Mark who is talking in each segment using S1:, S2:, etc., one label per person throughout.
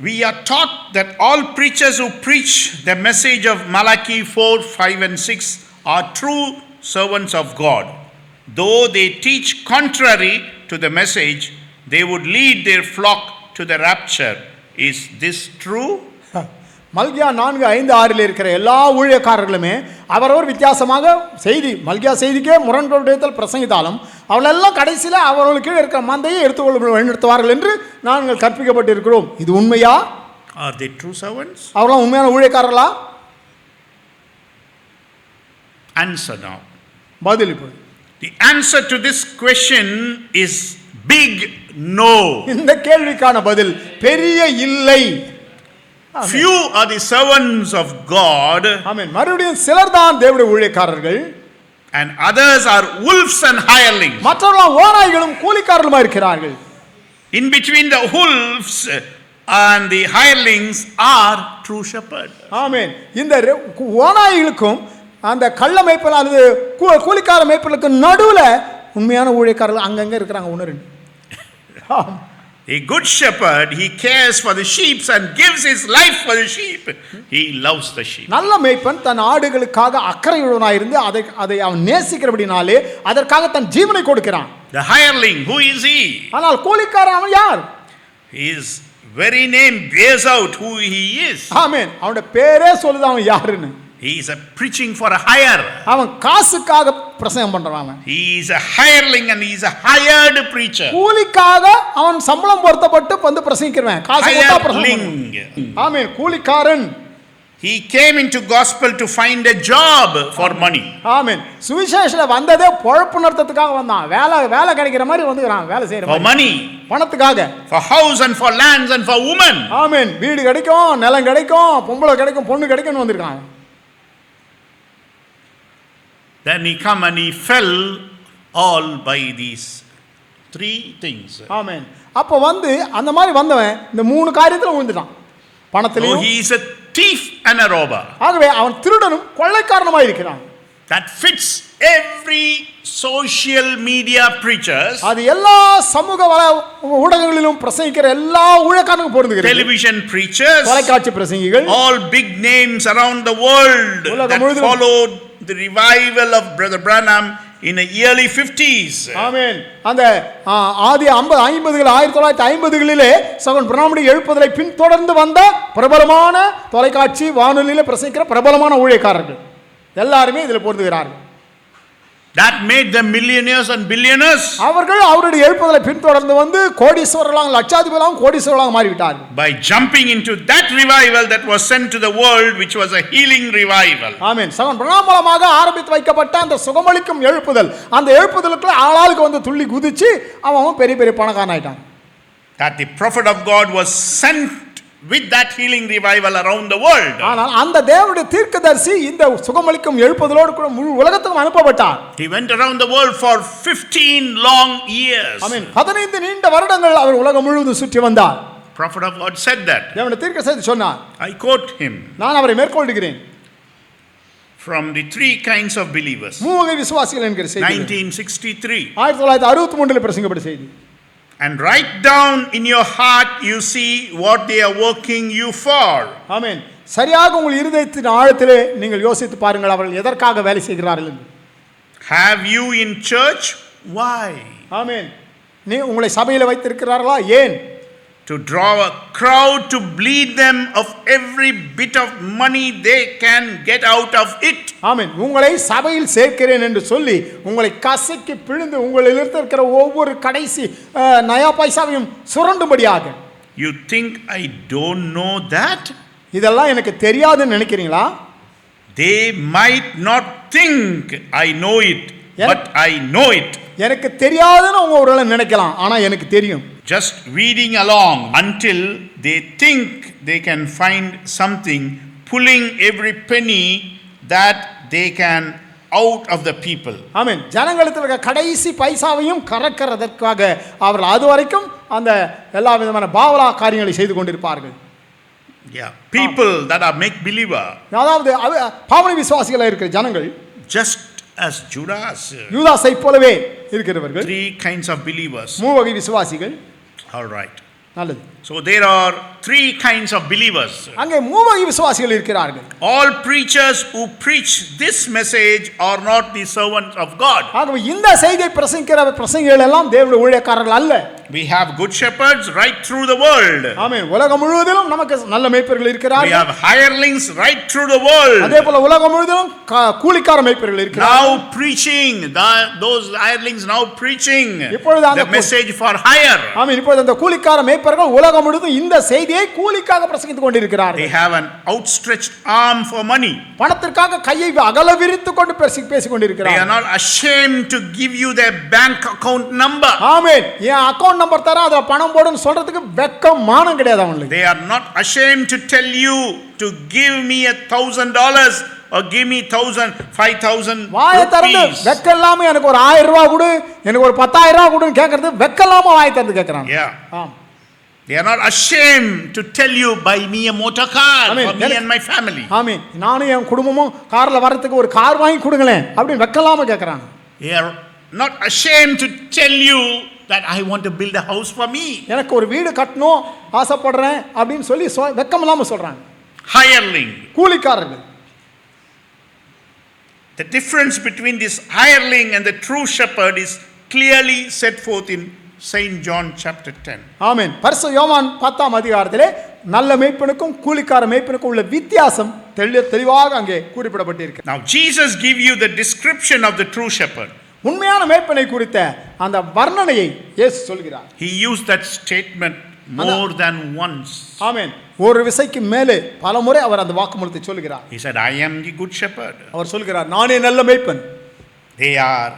S1: We are taught that all preachers who preach the message of Malachi 4, 5 and 6 are true servants of God. Though they teach contrary to the message, they would lead their flock to the rapture. Is this true?
S2: மல்கியா 4:5-6 இருக்கிற எல்லா ஊழியக்காரர்களுமே அவரவர் வித்தியாசமாக செய்தி மல்கியா செய்திக்கே முரண்படுத்தல் பிரசங்கித்தாலும் அவளெல்லாம் கடைசியில் அவர்களுக்கு இருக்கிற மந்தையை எடுத்துக்கொள்ள வழிநடத்துவார்கள் என்று நாங்கள் கற்பிக்கப்பட்டிருக்கிறோம். இது உண்மையா?
S1: Are they true servants?
S2: அவர்களாம் உண்மையான ஊழியக்காரர்களா?
S1: Answer now.
S2: பதில் இப்போது.
S1: The answer to this question is big no.
S2: இந்த கேள்விக்கான பதில் பெரிய இல்லை.
S1: Few are the servants of God.
S2: ஆமென். மறுபடியும் சிலர் தான் தேவனுடைய ஊழியக்காரர்கள்.
S1: And others are wolves and hirelings.
S2: மற்றவர்கள் ஓநாய்களும் கூலிக்காரர்களுமா இருக்கிறார்கள்.
S1: In between the wolves and the hirelings are true shepherds.
S2: ஆமென். இந்த ஓநாய்களுக்கும் அந்த கள்ள மேய்ப்பல் அல்லது கூலிக்கார மேய்ப்பலுக்கு நடுவுல உண்மையான ஊழியக்காரர்கள் அங்கங்க இருக்கிறாங்க ஒன்று ரெண்டு.
S1: A good shepherd, he cares for the sheep and gives his life for the sheep. He loves the sheep.
S2: நல்ல மேய்ப்பன் தன் ஆடுகளுக்காக அக்கறையுள்ளவனாய் இருந்து அதை அவன் நேசிக்கிறபடினாலே அதற்காக தன் ஜீவனை கொடுக்கிறான்.
S1: The hireling, who is he?
S2: ஆனால் கூலிக்காரன் அவன் யார்?
S1: His very name bears out who he is.
S2: ஆமென். அவனுடைய பேரே சொல்லுது அவன் யாருன்னு.
S1: He is preaching for a hire.
S2: அவன் காசுக்காக பிரசங்கம் பண்றான்.
S1: He is a hireling and he is a hired preacher.
S2: கூலிக்காக அவன் சம்பளம் பொருத்தப்பட்டு வந்து பிரசங்கிக்கிறவன். காசு கொடுத்தா பிரசங்கம். ஆமென். கூலிக்காரன்.
S1: He came into gospel to find a job for money.
S2: ஆமென். சுவிசேஷத்துல வந்ததே பொழப்பு நடத்துறதுக்காக வந்தான். வேலை கிடைக்கிற மாதிரி வந்துறான். வேலை செய்யற
S1: for money.
S2: பணத்துக்காக.
S1: For house and for lands and for women.
S2: ஆமென். வீடு கிடைக்கும், நிலம் கிடைக்கும், பொம்பளை கிடைக்கும், பொண்ணு கிடைக்கும்னு வந்திருக்கான்.
S1: Then he come and he fell all by these three things.
S2: ஆமென். அப்ப வந்து அந்த மாதிரி வந்தவன் இந்த மூணு காரியத்துல விழுந்துட்டான். பணத்திலேயும்.
S1: He is a thief and a robber.
S2: ஆகவே அவன் திருடனும் கொள்ளைக்காரனுமாய் இருக்கிறான்.
S1: That fits every social media preachers.
S2: அது எல்லா சமூக ஊடகங்களிலும் பிரசங்கிக்கிற எல்லா ஊழியக்காரனுக்கும் பொருந்துகிறது.
S1: Television preachers.
S2: தொலைக்காட்சி பிரசங்கிகள்.
S1: All big names around the world that followed the revival of Brother Branham in the early 50s.
S2: ஆமென். அந்த ஆதி 50கள் 1950களிலே சகோதரன் பிரணாமுடைய எழுப்புதலை பின்தொடர்ந்து வந்த பிரபலமான தொலைக்காட்சி வானொலியில பிரசங்கிக்கிற பிரபலமான ஊழியக்காரர்கள் எல்லாரும் இதுல பொருந்துகிறார்கள்.
S1: That made them millionaires and billionaires.
S2: அவர்கள் அவருடைய எழுப்புதலை பின்தொடர்ந்து வந்து கோடீஸ்வரர்களாக லட்சாதிபதிகளாக கோடீஸ்வரர்களாக மாறிவிட்டார்கள்.
S1: By jumping into that revival that was sent to the world, which was a healing revival.
S2: ஆமென். சகோதரன் பிரணாம் மூலமாக ஆரம்பித்து வைக்கப்பட்ட அந்த சுகமளிக்கும் எழுப்புதல், அந்த எழுப்புதலுக்கு ஆளாளுக்கு வந்து துள்ளி குதிச்சு அவன் பெரிய பெரிய பணக்காரன் ஆயிட்டான்.
S1: That the prophet of God was sent with that healing revival around the world.
S2: ஆனால் அந்த தேவனுடைய தீர்க்கதரிசி இந்த சுகமளிக்கும் எழுப்புதலோடு கூட முழு உலகத்துக்கு அனுப்பப்பட்டார்.
S1: He went around the world for 15 long years.
S2: ஆமென். 15 நீண்ட வருடங்கள் அவர் உலகம் முழுவதும் சுற்றி வந்தார்.
S1: Prophet of God said that.
S2: தேவனுடைய தீர்க்கதரிசி சொன்னார்.
S1: I quote him.
S2: நான் அவரை மேற்கொள்கிறேன்.
S1: From the three kinds of believers.
S2: மூவகை விசுவாசிகள் என்கிற செய்தி.
S1: 1963.
S2: 1963 பிரசங்கிக்கப்பட்ட செய்தி.
S1: And write down in your heart, you see what they are working you for.
S2: ஆமென். சரியாக உங்கள் இருதயத்தின் ஆழத்திலே நீங்கள் யோசித்து பாருங்கள் அவர்கள் எதற்காக வேலை செய்கிறார்கள் என்று.
S1: Have you in church? Why?
S2: ஆமென். நீ உங்களை சபையில வைத்திருக்கிறார்களா? ஏன்?
S1: To draw a crowd to bleed them of every bit of money they can get out of it.
S2: ஆமென். உங்களை சபையில் சேர்க்கிறேன் என்று சொல்லி உங்களை கசக்கி பிழிந்து உங்களில் இருக்கிற ஒவ்வொரு கடைசி நயா பைசாவையும் சுரண்டும்படியாக.
S1: You think I don't know that?
S2: இதெல்லாம் எனக்கு தெரியாதுன்னு நினைக்கிறீங்களா?
S1: They might not think I know it, but I know it.
S2: எனக்கு தெரியாதுன்னு அவங்க ஒருவேளை நினைக்கலாம், ஆனா எனக்கு தெரியும்.
S1: Just reading along until they think they can find something, pulling every penny that they can out of the people.
S2: ஆமென். ஜனங்களுக்கு இருக்க கடைசி பைசாவையும் கறக்கிறதற்காக அவர்கள் அதுவரைக்கும் அந்த எல்லா விதமான பாவலா காரியங்களை செய்து கொண்டிருப்பார்கள்.
S1: Yeah, people that are make believer.
S2: அதாவது பாவனை விசுவாசிகளா இருக்கிற ஜனங்கள்
S1: just as Judas.
S2: யூதாசை போலவே இருக்கிறவர்கள்.
S1: Three kinds of believers.
S2: மூவகை விசுவாசிகள்.
S1: All right.
S2: நல்லது.
S1: So there are three kinds of believers.
S2: அங்கே மூவகை விசுவாசிகள் இருக்கிறார்கள்.
S1: All preachers who preach this message are not the servants of God.
S2: ஆகவே இந்த செய்தியை பிரசங்கிக்கிற பிரசங்கிகள் எல்லாம் தேவனுடைய ஊழியக்காரர்கள் அல்ல.
S1: We have good shepherds right through the world.
S2: ஆமென். உலகம் முழுவதிலும் நமக்கு நல்ல மேய்ப்பர்கள் இருக்கிறார்கள்.
S1: We have hirelings right through the world.
S2: அதேபோல உலகம் முழுவதிலும் கூலிக்கார மேய்ப்பர்கள் இருக்கிறார்கள்.
S1: Now preaching, those hirelings now preaching
S2: இப்பொழுது அந்த
S1: the message for hire.
S2: ஆமென். இப்பொழுது அந்த கூலிக்கார மேய்ப்பர்கள் உலகம் முழுவதும் இந்த செய்தியை கூலிக்காக பிரசங்கித்துக் கொண்டிருக்கிறார்கள்.
S1: They have an outstretched arm for money.
S2: பணத்திற்காக கையை அகல விரித்துக் கொண்டு பேசிக் கொண்டிருக்கிறார்கள்.
S1: They are not ashamed to give you their bank account number.
S2: Amen. N account number தர அதுல பணம் போடுன்னு சொல்றதுக்கு வெட்கம் மானம் கிடையாது அவங்களுக்கு.
S1: They are not ashamed to tell you to give me $1,000 or give me 5,000
S2: வாயை திறந்து
S1: rupees.
S2: வெக்கம் இல்லாம எனக்கு ஒரு 1000 ரூபாய் கொடு, எனக்கு ஒரு 10,000 ரூபாய் கொடுன்னு கேக்குறது வெக்கம் இல்லாம வாயை திறந்து கேக்குறாங்க.
S1: Yeah.
S2: ஆம்.
S1: They are not ashamed to tell you, buy me a motor car
S2: Amen.
S1: for me and my family.
S2: ஆமென். நானும் என் குடும்பமும் கார்ல வரதுக்கு ஒரு கார் வாங்கி கொடுங்களேன் அப்படின்னு வெக்கம் இல்லாம கேக்குறாங்க.
S1: They are not ashamed to tell you that I want to build a house for me.
S2: எனக்கு ஒரு வீடு கட்டணும் ஆசைப்படுறேன் அப்படின்னு சொல்லி வெக்கம் இல்லாம சொல்றாங்க.
S1: Hireling.
S2: கூலிக்காரர்கள்.
S1: The difference between this hireling and the true shepherd is clearly set forth in Saint John chapter 10.
S2: ஆமென். பரிசுத்த யோவான் 10ஆம் அதிகாரத்திலே நல்ல மேய்ப்பனுக்கும் கூலிக்கார மேய்ப்பனுக்கும் உள்ள வித்தியாசம் தெளிவாக அங்கே குறிப்பிடப்பட்டிருக்கிறது.
S1: Now Jesus give you the description of the true shepherd.
S2: உண்மையான மேய்ப்பனை குறித்த அந்த வர்ணனையை இயேசு சொல்கிறார்.
S1: He used that statement more than once.
S2: ஆமென். ஒரு விசைக்கு மேலே பலமுறை அவர் அந்த வாக்குமூலத்தை சொல்கிறார்.
S1: He said, I am the good shepherd.
S2: அவர் சொல்கிறார், நானே நல்ல மேய்ப்பன்.
S1: They are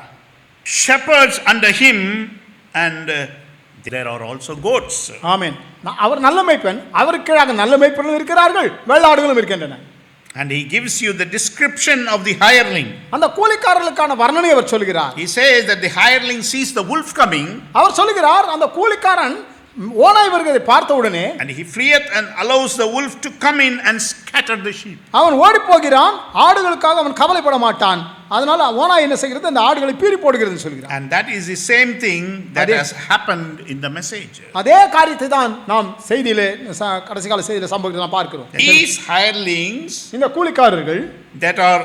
S1: shepherds under him and there are also goats.
S2: ஆமென். அவர் நல்ல மேய்ப்பன், அவருக்கு கீழாக நல்ல மேய்ப்பர்கள் இருக்கிறார்கள், வெள்ளாடுகளும் இருக்கின்றன.
S1: And he gives you the description of the hireling.
S2: அந்த கூலிக்காரர்களுக்கான வர்ணனை அவர் சொல்கிறார்.
S1: He says that the hireling sees the wolf coming.
S2: அவர் சொல்கிறார், அந்த கூலிக்காரன் ஓநாய் வருகிறதை பார்த்த உடனே
S1: And he fleeth and allows the wolf to come in and scatter the sheep.
S2: அவன் ஓடி போகிறான், ஆடுகளுக்காக அவன் கவலைப்பட மாட்டான். அதனால ஓநாய் என்ன செய்கிறது, அந்த ஆடுகளை பீறி போடுகிறது சொல்கிறார்.
S1: And that is the same thing that has happened in the message.
S2: அதே காரியத்தை தான் நாம் செய்தியிலே கடைசி கால செய்தியிலே சம்பவத்தை நாம் பார்க்கிறோம்.
S1: These hirelings
S2: இந்த கூலிக்காரர்கள்
S1: that are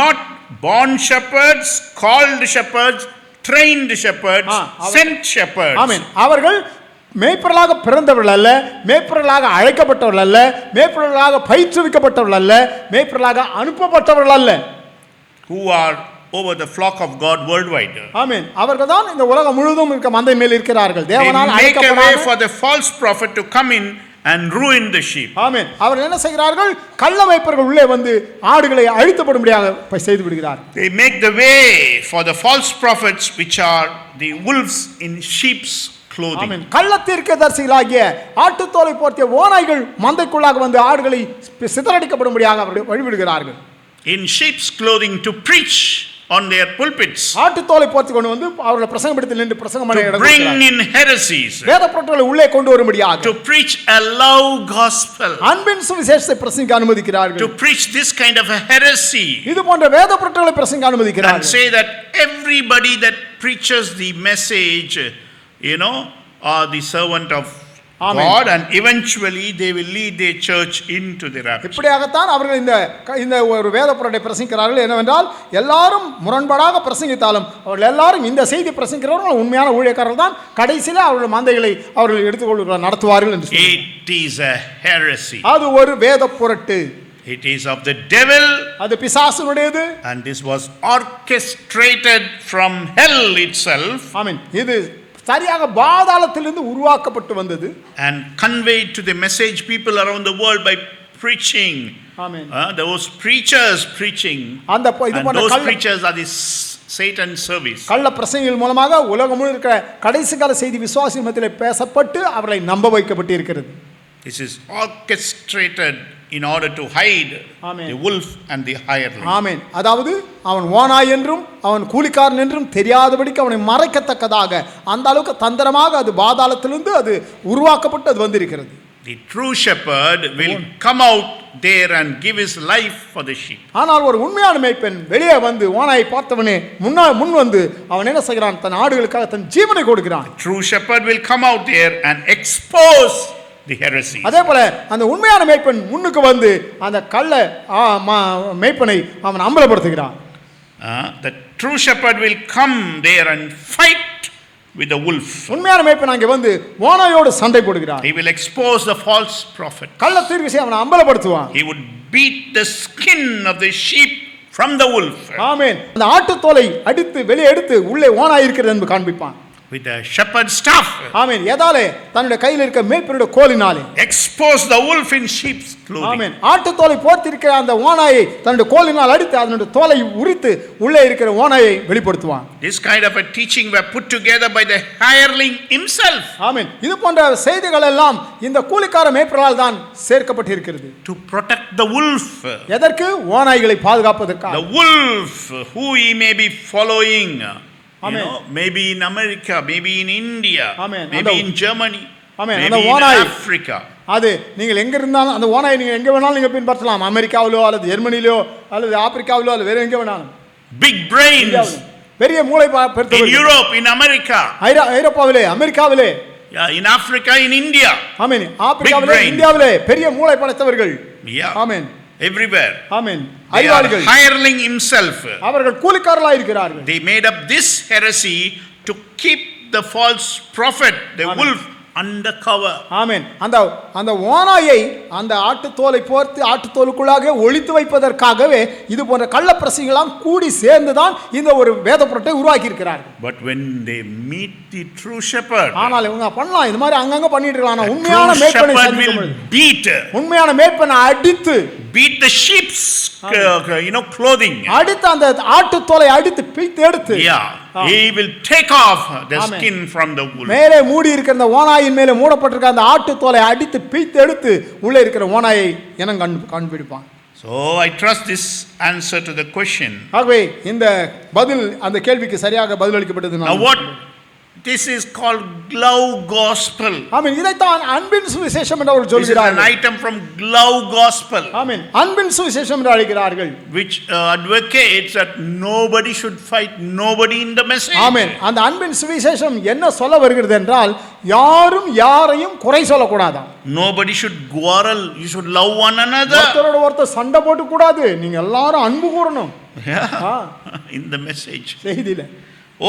S1: not born shepherds, called shepherds, trained shepherds, sent shepherds.
S2: ஆமென். அவர்கள் மேய்ப்பர்களாக பிறந்தவர்கள் அல்ல, மேய்ப்பர்களாக அழைக்கப்பட்டவர்கள் அல்ல, மேய்ப்பர்களாக பயிற்றுவிக்கப்பட்டவர்கள் அல்ல, மேய்ப்பர்களாக அனுப்பப்பட்டவர்கள் அல்ல.
S1: Who are over the flock of God worldwide.
S2: ஆமென். அவர்கள் தான் இந்த உலகம் முழுவதும் இருக்க மந்தை மேல் இருக்கிறார்கள்.
S1: They
S2: தேவனால்
S1: make a way
S2: அழைக்கப்படாத
S1: for the false prophet to come in and ruin the sheep.
S2: ஆமென். அவர்கள் என்ன செய்கிறார்கள், கள்ள மேய்ப்பர்கள் உள்ளே வந்து ஆடுகளை அழித்துப்படும்படியாக செய்து விடுகிறார்கள்.
S1: They make the way for the false prophets which are the wolves in sheep's clothing.
S2: ஆமென். கள்ள தீர்க்கதரிசிகளாகிய ஆட்டுத்தோலை போர்த்திய ஓநாய்கள் மந்தைக்குள்ளாக வந்து ஆடுகளை சிதறடிக்கப்படும்படியாக அவர்கள் வழிவிடுகிறார்கள்.
S1: In sheep's clothing to preach on their pulpits.
S2: ஆட்டுத்தோலை போர்த்தி கொண்டு வந்து அவர்களை பிரசங்கப்படுத்தி நின்று பிரசங்கம் பண்ண
S1: To bring in heresies.
S2: வேத பொருட்களை உள்ளே கொண்டு வரும்படியாக
S1: To preach a love gospel.
S2: அன்பின் சுவிசேஷத்தை பிரசங்கிக்க அனுமதிக்கிறார்கள்.
S1: To preach this kind of a heresy.
S2: இது போன்ற வேத பொருட்களை பிரசங்கிக்க
S1: And
S2: அனுமதிக்கிறார்கள்.
S1: say that everybody that preaches the message, are the servant of
S2: Amen.
S1: God, and eventually they will lead their church into the rapture.
S2: இப்படியாகத்தான் அவர்கள் இந்த ஒரு வேத பொருளை பிரசங்கிக்கிறார்கள். என்னவென்றால் எல்லாரும் முரண்பாடாக பிரசங்கித்தாலும் அவர்கள் எல்லாரும் இந்த செய்தி பிரசங்கிக்கிறவர்கள் உண்மையான ஊழியக்காரர்கள் தான். கடைசியில் அவர்கள் மந்தைகளை அவர்கள் எடுத்துக்கொள்ள நடத்துவார்கள் என்று சொல்லி.
S1: It is a heresy.
S2: அது ஒரு வேத பொருட்டு.
S1: It is of the devil.
S2: அது பிசாசுனுடையது.
S1: And this was orchestrated from hell itself.
S2: ஆமென். இது சரியாக பாதாளத்திலிருந்து உருவாக்கப்பட்டு வந்தது.
S1: And conveyed to the message people around the world by preaching.
S2: Amen.
S1: Those preachers preaching.
S2: அந்த இது
S1: And
S2: போன்ற
S1: those preachers are the Satan's service.
S2: கள்ள பிரசங்கிகள் மூலமாக உலகம் முழுக்க இருக்கிற கடைசி கால செய்தி விசுவாசிகள் மத்தியிலே பேசப்பட்டு அவர்களை நம்ப வைக்கப்பட்டு இருக்கிறது.
S1: This is orchestrated in order to hide
S2: Amen.
S1: the wolf and the hireling.
S2: ஆமென். அதாவது அவன் ஓநாய் என்றும் அவன் கூலிக்காரன் என்றும் தெரியாதபடிக்கு அவனை மறைக்கத்தக்கதாக அந்த அளவுக்கு தந்திரமாக அது பாதாளத்திலிருந்து அது உருவாக்கப்பட்டு அது வந்திருக்கிறது.
S1: The true shepherd will come out there and give his life for the sheep.
S2: ஆனால் ஒரு உண்மையான மேய்ப்பன் வெளியே வந்து ஓநாயை பார்த்தவனே முன் வந்து அவன் என்ன செய்கிறான்? தன் ஆடுகளுக்காக தன் ஜீவனை கொடுக்கிறான்.
S1: True shepherd will come out there and expose the heresy.
S2: அதே போல அந்த உண்மையான மேய்ப்பன் முன்னுக்கு வந்து அந்த கள்ள மேய்ப்பனை அவன் அம்பலப்படுத்துகிறான்.
S1: The true shepherd will come there and fight with the wolf.
S2: உண்மையான மேய்ப்பன் அங்கே வந்து ஓநாயோடு சண்டை போடுகிறான்.
S1: He will expose the false prophet.
S2: கள்ள தீர்க்கதரிசியை அவன் அம்பலப்படுத்துவான்.
S1: He would beat the skin of the sheep from the wolf.
S2: ஆமென். அந்த ஆட்டுத்தோலை அடித்து வெளியே எடுத்து உள்ளே ஓநாய் இருக்கிறது என்று காண்பிப்பான்.
S1: With the shepherd's staff.
S2: ஆமென். எதாலே? தன்னுடைய கையில் இருக்க மேய்ப்பனுடைய கோலினாலே.
S1: Expose the wolf in sheep's clothing.
S2: ஆமென். ஆட்டுத்தோலை போர்த்திருக்கிற அந்த ஓநாயை தன்னுடைய கோலினால் அடித்து அதனுடைய தோலை உரித்து உள்ளே இருக்கிற ஓநாயை வெளிப்படுத்துவான்.
S1: This kind of a teaching were put together by the hireling himself.
S2: ஆமென். இது போன்ற செய்திகள் எல்லாம் இந்த கூலிக்கார மேய்ப்பரால் தான் சேர்க்கப்பட்டிருக்கிறது.
S1: To protect the wolf.
S2: எதற்கு? ஓநாய்களை பாதுகாப்பதற்காக.
S1: The wolf who he may be following.
S2: Amen.
S1: You know, maybe in America, maybe in India,
S2: Amen.
S1: maybe in Germany,
S2: Amen.
S1: maybe in Africa.
S2: அது நீங்கள் எங்க இருந்தாலும் அந்த ஓநாயை நீங்க எங்க வேணாலும் நீங்க பின்பற்றலாம். அமெரிக்காவிலோ அல்லது ஜெர்மனிலோ அல்லது ஆப்பிரிக்காவிலோ அல்லது வேற எங்க வேணாலும்.
S1: Big brains.
S2: பெரிய மூளை
S1: in Europe, in America.
S2: ஐரோப்பாவிலே, அமெரிக்காவிலே.
S1: Yeah, in Africa, in India.
S2: ஆமென். ஆப்பிரிக்காவிலே, இந்தியாவிலே பெரிய மூளை படைத்தவர்கள்.
S1: Yeah.
S2: Amen.
S1: Everywhere.
S2: Amen.
S1: They are hireling himself.
S2: அவர்கள் கூலிக்காரர்களாய் இருக்கிறார்கள்.
S1: They made up this heresy to keep the false prophet, the wolf, under cover.
S2: ஆமென். அந்த ஓநாயை அந்த ஆட்டுத்தோலை போர்த்து ஆட்டுத்தோலுக்குள்ளாக ஒளித்து வைப்பதற்காகவே இது போன்ற கள்ள பிரசங்கிகளாம் கூடி சேர்ந்து தான் இந்த ஒரு வேத புரட்டை உருவாக்கி இருக்கிறார்கள்.
S1: But when they meet the true shepherd,
S2: ஆனால் இவங்க பண்ணலாம் இது மாதிரி அங்கங்க பண்ணிட்டு இருக்கலாம். உண்மையான மேய்ப்பனை
S1: சந்திக்கும்போது
S2: உண்மையான மேய்ப்பனை அடித்து
S1: beat the sheep's clothing.
S2: அடித்து அந்த ஆட்டுத்தோலை அடித்து பிய்த்து எடுத்து
S1: he will take off the skin from the wolf.
S2: மேலே மூடி இருக்கிற அந்த ஓநாயின் மேலே மூடப்பட்டிருக்கிற அந்த ஆட்டுத்தோலை அடித்து பிய்த்து எடுத்து உள்ளே இருக்கிற ஓநாயை இனம் கண்டுபிடிப்பான்.
S1: So I trust this answer to the question.
S2: ஆகவே இந்த பதில் அந்த கேள்விக்கு சரியாக பதில் அளிக்கப்பட்டது.
S1: Now what this is called glove gospel.
S2: ஆமென். இதைத்தான் அன்பின் சுவிசேஷம் என்று அவர்கள் சொல்கிறார்கள்.
S1: This is an item from glove gospel.
S2: ஆமென். அன்பின் சுவிசேஷம் என்று அழைக்கிறார்கள்.
S1: Which advocates that nobody should fight nobody in the message.
S2: ஆமென். அந்த அன்பின் சுவிசேஷம் என்ன சொல்ல வருகிறது என்றால் யாரும் யாரையும் குறை சொல்லக்கூடாதாம்.
S1: Nobody should quarrel. You should love one another.
S2: ஒருத்தரோட ஒருத்தர் சண்டை போட்டு கூடாது. நீங்க எல்லாரும் அன்பு கூறணும்.
S1: In the message.
S2: செய்தியில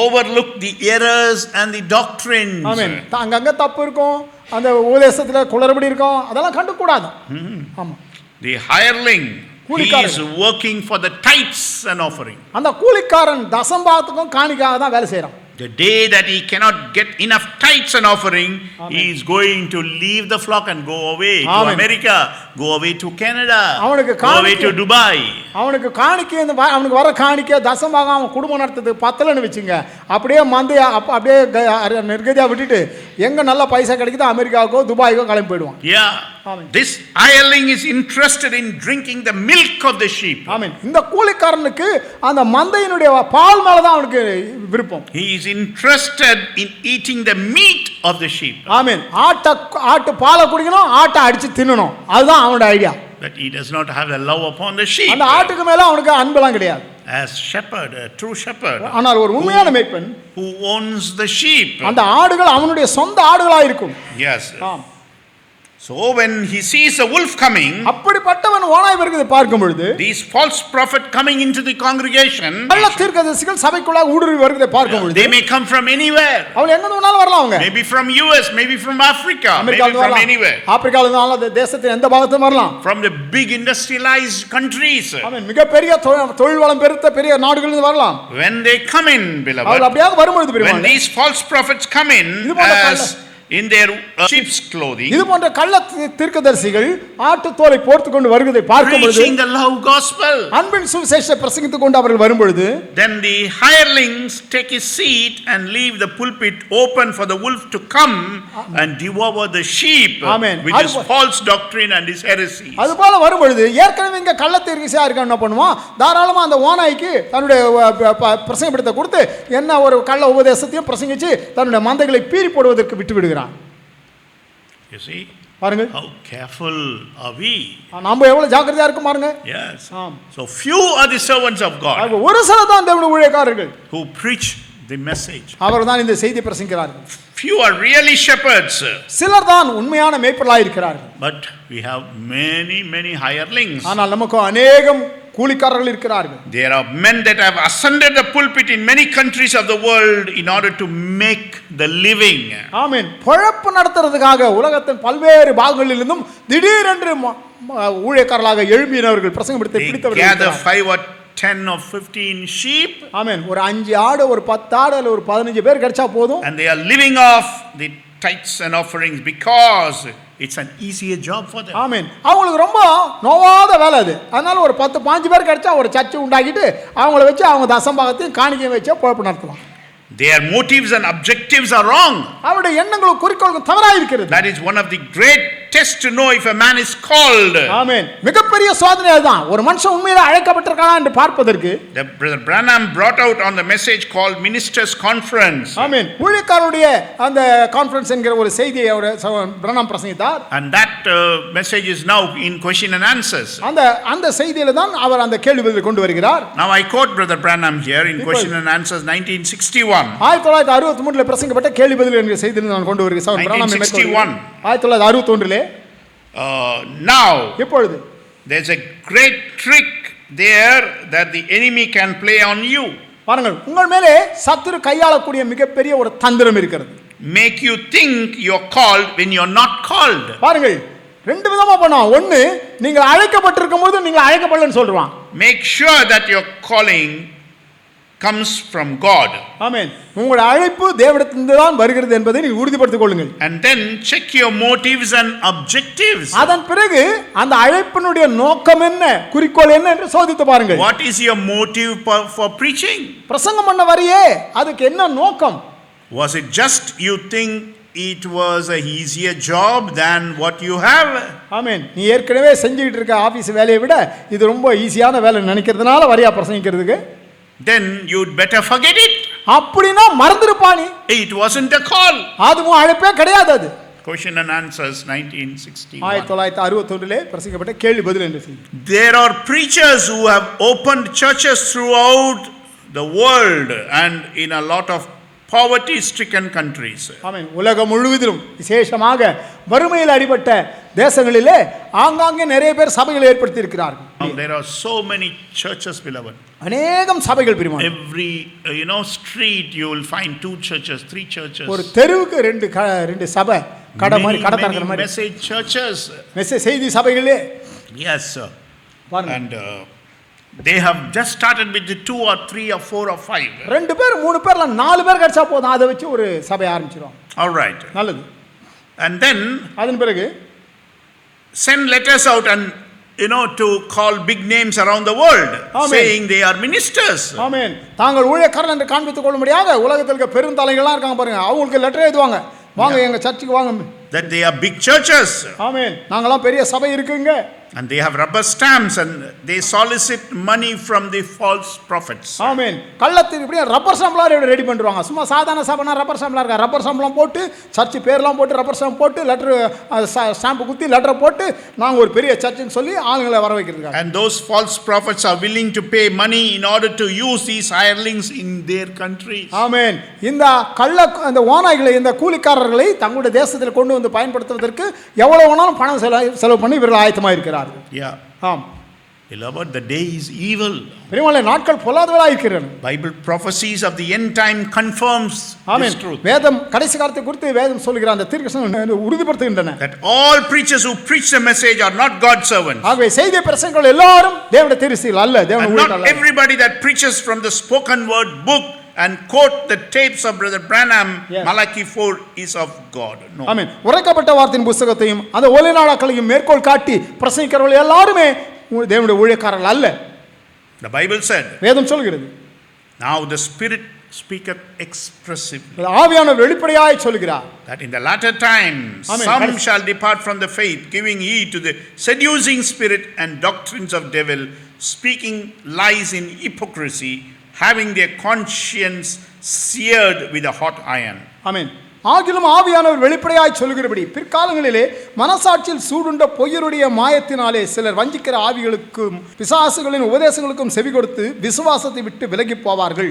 S1: overlook the errors and the doctrines.
S2: ஆமென். அங்கங்க தப்பு இருக்கும். அந்த உபதேசத்துல குளறுபடி இருக்கும். அதெல்லாம் கண்டு கூடாது. ஆமா.
S1: The hireling, he is working for the tithes and offering.
S2: அந்த கூலிக்காரன் தசம்பாகத்துக்கும் காணிக்காக தான் வேலை செய்றான்.
S1: The day that he cannot get enough tithes and offering, he is going to leave the flock and go away to America, go away to Canada, go away to Dubai.
S2: அவனுக்கு காணிக்கை அவனுக்கு வர காணிக்கை தசமாக அவன் குடும்பம் நடத்துறதுக்கு பத்தலன்னு வச்சுங்க. அப்படியே அப்படியே நிர்கதியா விட்டுட்டு எங்க நல்ல பைசா கிடைக்குதோ அமெரிக்காவுக்கோ துபாய்க்கோ கிளம்பி போயிடுவான்.
S1: This hireling is interested in drinking the milk of the sheep.
S2: ஆமென். இந்த கூலிக்காரனுக்கு அந்த மந்தையினுடைய பால் மேல தான் அவனுக்கு விருப்பம்.
S1: He is interested in eating the meat of the sheep.
S2: ஆமென். ஆட்டு பாலை குடிக்கணும், ஆட்டை அடிச்சு தின்னணும். அதுதான் அவனோட idea.
S1: But he does not have the love upon the sheep.
S2: அந்த ஆட்டுக்கு மேல அவனுக்கு அன்பெல்லாம் கிடையாது.
S1: As shepherd, a true shepherd.
S2: ஆனால் ஒரு உண்மையான மேய்ப்பன்
S1: who owns the sheep.
S2: அந்த ஆடுகள் அவனுடைய சொந்த ஆடுகளா இருக்கும்.
S1: Yes. So when he sees a wolf coming,
S2: அப்படிப்பட்டவன் ஓநாய் வருகிறதை பார்க்கும் பொழுது
S1: these false prophet coming into the congregation,
S2: கள்ள தீர்க்கதரிசிகள் சபைக்குள்ள ஊடுருவி வருகிறதை பார்க்கும் பொழுது
S1: they may come from anywhere.
S2: அவங்க எங்க வேணாலும் வரலாம். அவங்க
S1: maybe from US, maybe from Africa, maybe from anywhere.
S2: ஆப்பிரிக்கால இருந்தாலும் தேசத்தின் எந்த பாகத்துல வரலாம்.
S1: From the big industrialized countries.
S2: ஆமென். மிகப்பெரிய தொழில் வளம் பெருத்த பெரிய நாடுகளில் இருந்து வரலாம்.
S1: When they come in, beloved,
S2: அவங்க அப்படியே வரும்பொழுது
S1: when these false prophets come in as in their sheep's clothing,
S2: இது போன்ற கள்ள தீர்க்கதரிசிகள் ஆட்டு தோலை போர்த்து கொண்டு வருவதை பார்க்கும் பொழுது
S1: preaching the love gospel,
S2: அன்பின் சுவிசேஷத்தை பிரசங்கித்துக் கொண்டு அவர்கள் வரும் பொழுது
S1: then the hirelings take his seat and leave the pulpit open for the wolf to come and devour the sheep.
S2: Amen.
S1: Which is false doctrine and is heresy.
S2: அதுபோல வரும் பொழுது ஏற்கனவே இங்க கள்ள தீர்க்கதரிசியா இருக்க என்ன பண்ணுவான், தாராளமா அந்த ஓநாய்க்கு தன்னுடைய பிரசங்கப்படுத்த கொடுத்து என்ன ஒரு கள்ள உபதேசத்தையும் பிரசங்கிச்சு தன்னுடைய மந்தைகளை பீறி போடுவதற்கு விட்டு விடுகிறான்.
S1: You see?
S2: பாருங்கள்
S1: How careful are we?
S2: நாம எவ்வளவு ஜாக்கிரதையா இருக்கும் பாருங்க.
S1: Yes.
S2: ஆம்.
S1: So few are the servants of God
S2: அவங்க ஒரு சிலர் தான் தேவனுடைய ஊழியக்காரர்கள்.
S1: who preach the message.
S2: அவர்தான் இந்த செய்தி பிரசங்கிக்கிறார்கள்.
S1: Few are really shepherds.
S2: சிலர் தான் உண்மையான மேய்ப்பர்களாய் இருக்கிறார்கள்.
S1: But we have many hirelings.
S2: ஆனால் நமக்கு அநேகம் கூலிக்காரர்கள் இருக்கிறார்கள்.
S1: There are men that have ascended the pulpit in many countries of the world in order to make the living.
S2: ஆமென். பொழப்பு நடத்துறதுக்காக உலகத்தின் பல்வேறு பாகங்களிலிருந்தும் திடீரென்று ஊழியக்காரர்களாக எழும்பினவர்கள் பிரசங்கம் எடுத்து
S1: They
S2: பிடித்தவர்கள்
S1: gather
S2: இருக்கிறார்கள்.
S1: 5 or 10 or 15 sheep.
S2: ஆமென். ஒரு 5 ஆடு ஒரு 10 ஆடு அல்ல ஒரு 15 பேர் கிடைச்சா போதும்.
S1: And they are living off the tithes and offerings because it's an easier job for them.
S2: ஆமென். அவங்களுக்கு ரொம்ப நோவாத வேலை அது. அதனால ஒரு 10-15 பேர் கிடைச்சா ஒரு சர்ச்சை உண்டாக்கிட்டு அவங்கள வச்சு அவங்க தசம்பாகத்தையும் காணிக்கையும் வச்சு பொழப்பு நடத்தலாம்.
S1: Their motives and objectives are wrong.
S2: அவருடைய எண்ணங்களும் குறிக்கோளும் தவறாக இருக்கிறது.
S1: That is one of the great tests to know if a man is called.
S2: ஆமென். மிகப்பெரிய சோதனை அதுதான். ஒரு மனுஷன் உண்மையிலே அழைக்கப்பட்டிருக்கானா என்று பார்ப்பதற்கு.
S1: Brother Branham brought out on the message called Ministers Conference.
S2: ஆமென். ஊழியக்காரருடைய அந்த கான்ஃபரன்ஸ் என்கிற ஒரு செய்தியை அவர் Pranam பிரசங்கித்தார்.
S1: And that message is now in question and answers.
S2: அந்த செய்தியில தான் அவர் அந்த கேள்வி பதில் கொண்டு வருகிறார்.
S1: Now I quote Brother Branham here in question and answers 1961.
S2: 1963 பிரசங்கப்பட்ட கேள்வி பதில் என்கிற செய்தியை நான் கொண்டு வருகிறேன்.
S1: 1961.
S2: 1961
S1: Now
S2: இப்பொழுது
S1: there's a great trick there that the enemy can play on you.
S2: பாருங்கள், உங்கள் மேலே சத்துரு கையாளக்கூடிய மிகப்பெரிய ஒரு தந்திரம் இருக்கிறது.
S1: Make you think you're called when you're not called.
S2: பாருங்கள், ரெண்டு விதமா பண்ணுவான். ஒன்னு, நீங்கள் அழைக்கப்பட்டிருக்கும் போது நீங்கள் அழைக்கப்படலன்னு சொல்றான்.
S1: Make sure that your calling comes from God.
S2: ஆமென். உங்கள் அழைப்பு தேவனிடத்திலிருந்து தான் வருகிறது என்பதை நீங்கள் உறுதிப்படுத்திக் கொள்ளுங்கள்.
S1: And then check your motives and objectives.
S2: அதன் பிறகு அந்த அழைப்பினுடைய நோக்கம் என்ன, குறிக்கோள் என்ன என்று சோதித்து பாருங்கள்.
S1: What is your motive for preaching?
S2: பிரசங்கம் பண்ண வரியே அதுக்கு என்ன நோக்கம்?
S1: Was it just you think it was a easier job than what you have?
S2: ஆமென். நீ ஏற்கனவே செஞ்சுக்கிட்டு இருக்க ஆபீஸ் வேலையை விட இது ரொம்ப ஈஸியான வேலை நினைக்கிறதுனால வரியா பிரசங்கிக்கிறதுக்கு?
S1: Then you'd better forget it.
S2: அப்படினா மறந்துருப்பானி.
S1: It wasn't a call.
S2: அதுவும் அழைப்பே கிடையாது அது.
S1: Question and answers 1961.
S2: 1961 பிரசங்கிக்கப்பட்ட கேள்வி பதில் என்று செய்தி.
S1: There are preachers who have opened churches throughout the world and in a lot of poverty stricken countries.
S2: ஆமென். உலகம் முழுவதிலும் விசேஷமாக வறுமையில் அடிபட்ட தேசங்களிலே ஆங்காங்கே நிறைய பேர் சபைகளை ஏற்படுத்தி இருக்கிறார்கள்.
S1: There are so many churches, beloved.
S2: அநேகம் சபைகள் பிரிவான்.
S1: Every street you will find 2 churches, 3 churches.
S2: ஒரு தெருவுக்கு ரெண்டு சபை, கடை மாதிரி, கடை தரக்கிற மாதிரி.
S1: Message churches.
S2: மெசேஜ் செய்தி சபைகளே.
S1: Yes sir.
S2: பாருங்க.
S1: And they have just started with the 2 or 3 or 4 or 5.
S2: 2 பேர் 3 பேர்ல 4 பேர் கிடைச்சா போதும், அதை வச்சு ஒரு சபை ஆரம்பிச்சிரும்.
S1: All right.
S2: நல்லது.
S1: And then
S2: அதன் பிறகு
S1: send letters out and to call big names around the world. Amen. Saying they are ministers.
S2: ஆமென். தாங்கள் ஊழியக்காரர்கள் என்று காண்பித்துக் கொள்ளும்படியாக உலகத்தில் இருக்க பெருந்தலைகளா இருக்காங்க பாருங்க, அவங்களுக்கு லெட்டர் எழுதுவாங்க, வாங்க எங்க சர்ச்சுக்கு வாங்க.
S1: That they are big churches.
S2: ஆமென். நாங்கலாம் பெரிய சபை இருக்குங்க.
S1: And they have rubber stamps and they solicit money from the false prophets.
S2: ஆமென். கள்ளத்துக்கு இப்படியே ரப்பர் ஸ்டாம்ப்லாம் ரெடி பண்ணிடுவாங்க. சும்மா சாதாரண சபைனா ரப்பர் ஸ்டாம்ப்லாம் இருக்கா, ரப்பர் ஸ்டாம்ப்லாம் போட்டு சர்ச் பேர்லாம் போட்டு ரப்பர் ஸ்டாம்ப் போட்டு லெட்டர் ஸ்டாம்ப் குத்தி லெட்டர் போட்டு நாங்கள் ஒரு பெரிய சர்ச்சுன்னு சொல்லி ஆளுங்களை வர வைக்கிறதுக்காக.
S1: And those false prophets are willing to pay money in order to use these hirelings in their countries.
S2: ஆமென். இந்த அந்த ஓநாய்களை, இந்த கூலிக்காரர்களை தங்களுடைய தேசத்தில் கொண்டு வந்து பயன்படுத்துவதற்கு எவ்வளவு வேணாலும் பணம் செலவு பண்ணி இவர்கள் ஆயத்தமாக இருக்கிறார்கள்.
S1: Yeah.
S2: ஆம்.
S1: Beloved, the day is evil.
S2: பெரியவளே, நாட்கள் பொல்லாதவர்களாக இருக்கிறது.
S1: Bible prophecies of the end time confirms this truth.
S2: வேதம் கடைசி காலத்தை குறித்து வேதம் சொல்கிற அந்த தீர்க்கதரிசனம் உறுதிப்படுத்துகின்றன.
S1: That all preachers who preach the message are not God's servants.
S2: ஆகவே செய்தி பிரசங்கிகள் எல்லாரும் தேவனுடைய தீர்க்கதரிசிகள் அல்ல, தேவனுடைய ஊழியர்கள் அல்ல.
S1: Not everybody that preaches from the spoken word book and quote the tapes of Brother Branham, yes. Malachi 4 is of God. No.
S2: ஆமென். உரைக்கப்பட்ட வார்த்தையின் புத்தகத்தையும் அந்த ஒலி நாடாக்களையும் மேற்கோள் காட்டி பிரசங்கிக்கிறவர்கள் எல்லாருமே தேவனுடைய ஊழியக்காரர்கள் அல்ல.
S1: The Bible said.
S2: வேதம் சொல்கிறது.
S1: Now the Spirit speaketh expressively.
S2: ஆவியானவர் வெளிப்படையாய் சொல்கிறார்.
S1: That in the latter times some shall depart from the faith, giving heed to the seducing spirit and doctrines of devil, speaking lies in hypocrisy, having their conscience seared with a hot iron.
S2: ஆமென். ஆகிலும் ஆவியானவர் வெளிப்படையாய் சொல்கிறபடி பிற்காலங்களிலே மனசாட்சியில் சூடுண்ட பொய்யருடைய மாயத்தினாலே சிலர் வஞ்சிக்கிற ஆவிகளுக்கும் பிசாசுகளின் உபதேசங்களுக்கும் செவி கொடுத்து விசுவாசத்தை விட்டு விலகி போவார்கள்.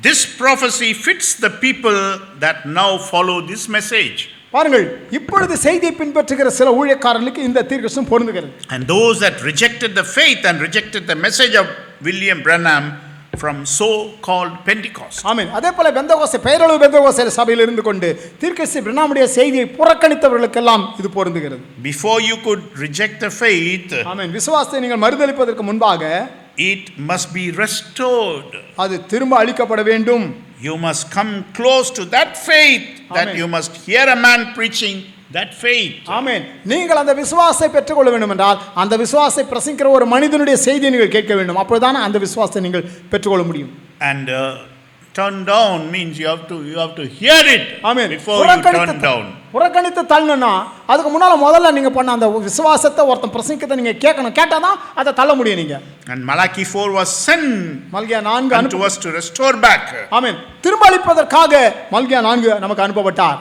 S1: This prophecy fits the people that now follow this message.
S2: பாருங்கள், இப்பொழுது செய்தியை பின்பற்றுகிற சில ஊழியக்காரர்களுக்கு இந்த தீர்க்கதரிசனம் பொருந்துகிறது.
S1: And those that rejected the faith and rejected the message of William Branham from so-called Pentecost.
S2: ஆமென். அதேபோல பெந்தகோஸ்தே பெயரளவு பெந்தகோஸ்தே சபையில் இருந்து கொண்டு தீர்க்கதரிசி பிரணாமுடைய செய்தியை புறக்கணித்தவர்களுக்கெல்லாம் இது பொருந்துகிறது.
S1: Before you could reject the faith,
S2: ஆமென், விசுவாசத்தை நீங்கள் மறுதலிப்பதற்கு முன்பாக
S1: it must be restored.
S2: அது திரும்ப அளிக்கப்பட வேண்டும்.
S1: You must come close to that faith, that
S2: Amen.
S1: you must hear a man preaching that faith.
S2: ஆமென். நீங்கள் அந்த விசுவாசத்தை பெற்றுக்கொள்ள வேண்டும் என்றால் அந்த விசுவாசத்தை பிரசங்கிக்கிற ஒரு மனிதனுடைய செய்தியை நீங்கள் கேட்க வேண்டும். அப்பொழுதுதான் அந்த விசுவாசத்தை நீங்கள் பெற்றுக்கொள்ள முடியும்.
S1: And turn down means you have to hear it
S2: amen.
S1: before you turn down.
S2: புறக்கணித்து தள்ளணும்னா அதுக்கு முன்னால முதல்ல நீங்க பண்ண அந்த விசுவாசத்தை ஒருத்தன் பிரசங்கிக்கிறதை நீங்க கேட்கணும். கேட்டாதான் அதை தள்ள முடியும் நீங்க.
S1: And Malachi 4 was sent
S2: Malchijah 4
S1: unto us to restore back
S2: ஆமென். திரும்ப அளிப்பதற்காக மல்கியா 4 நமக்கு அனுப்பப்பட்டார்.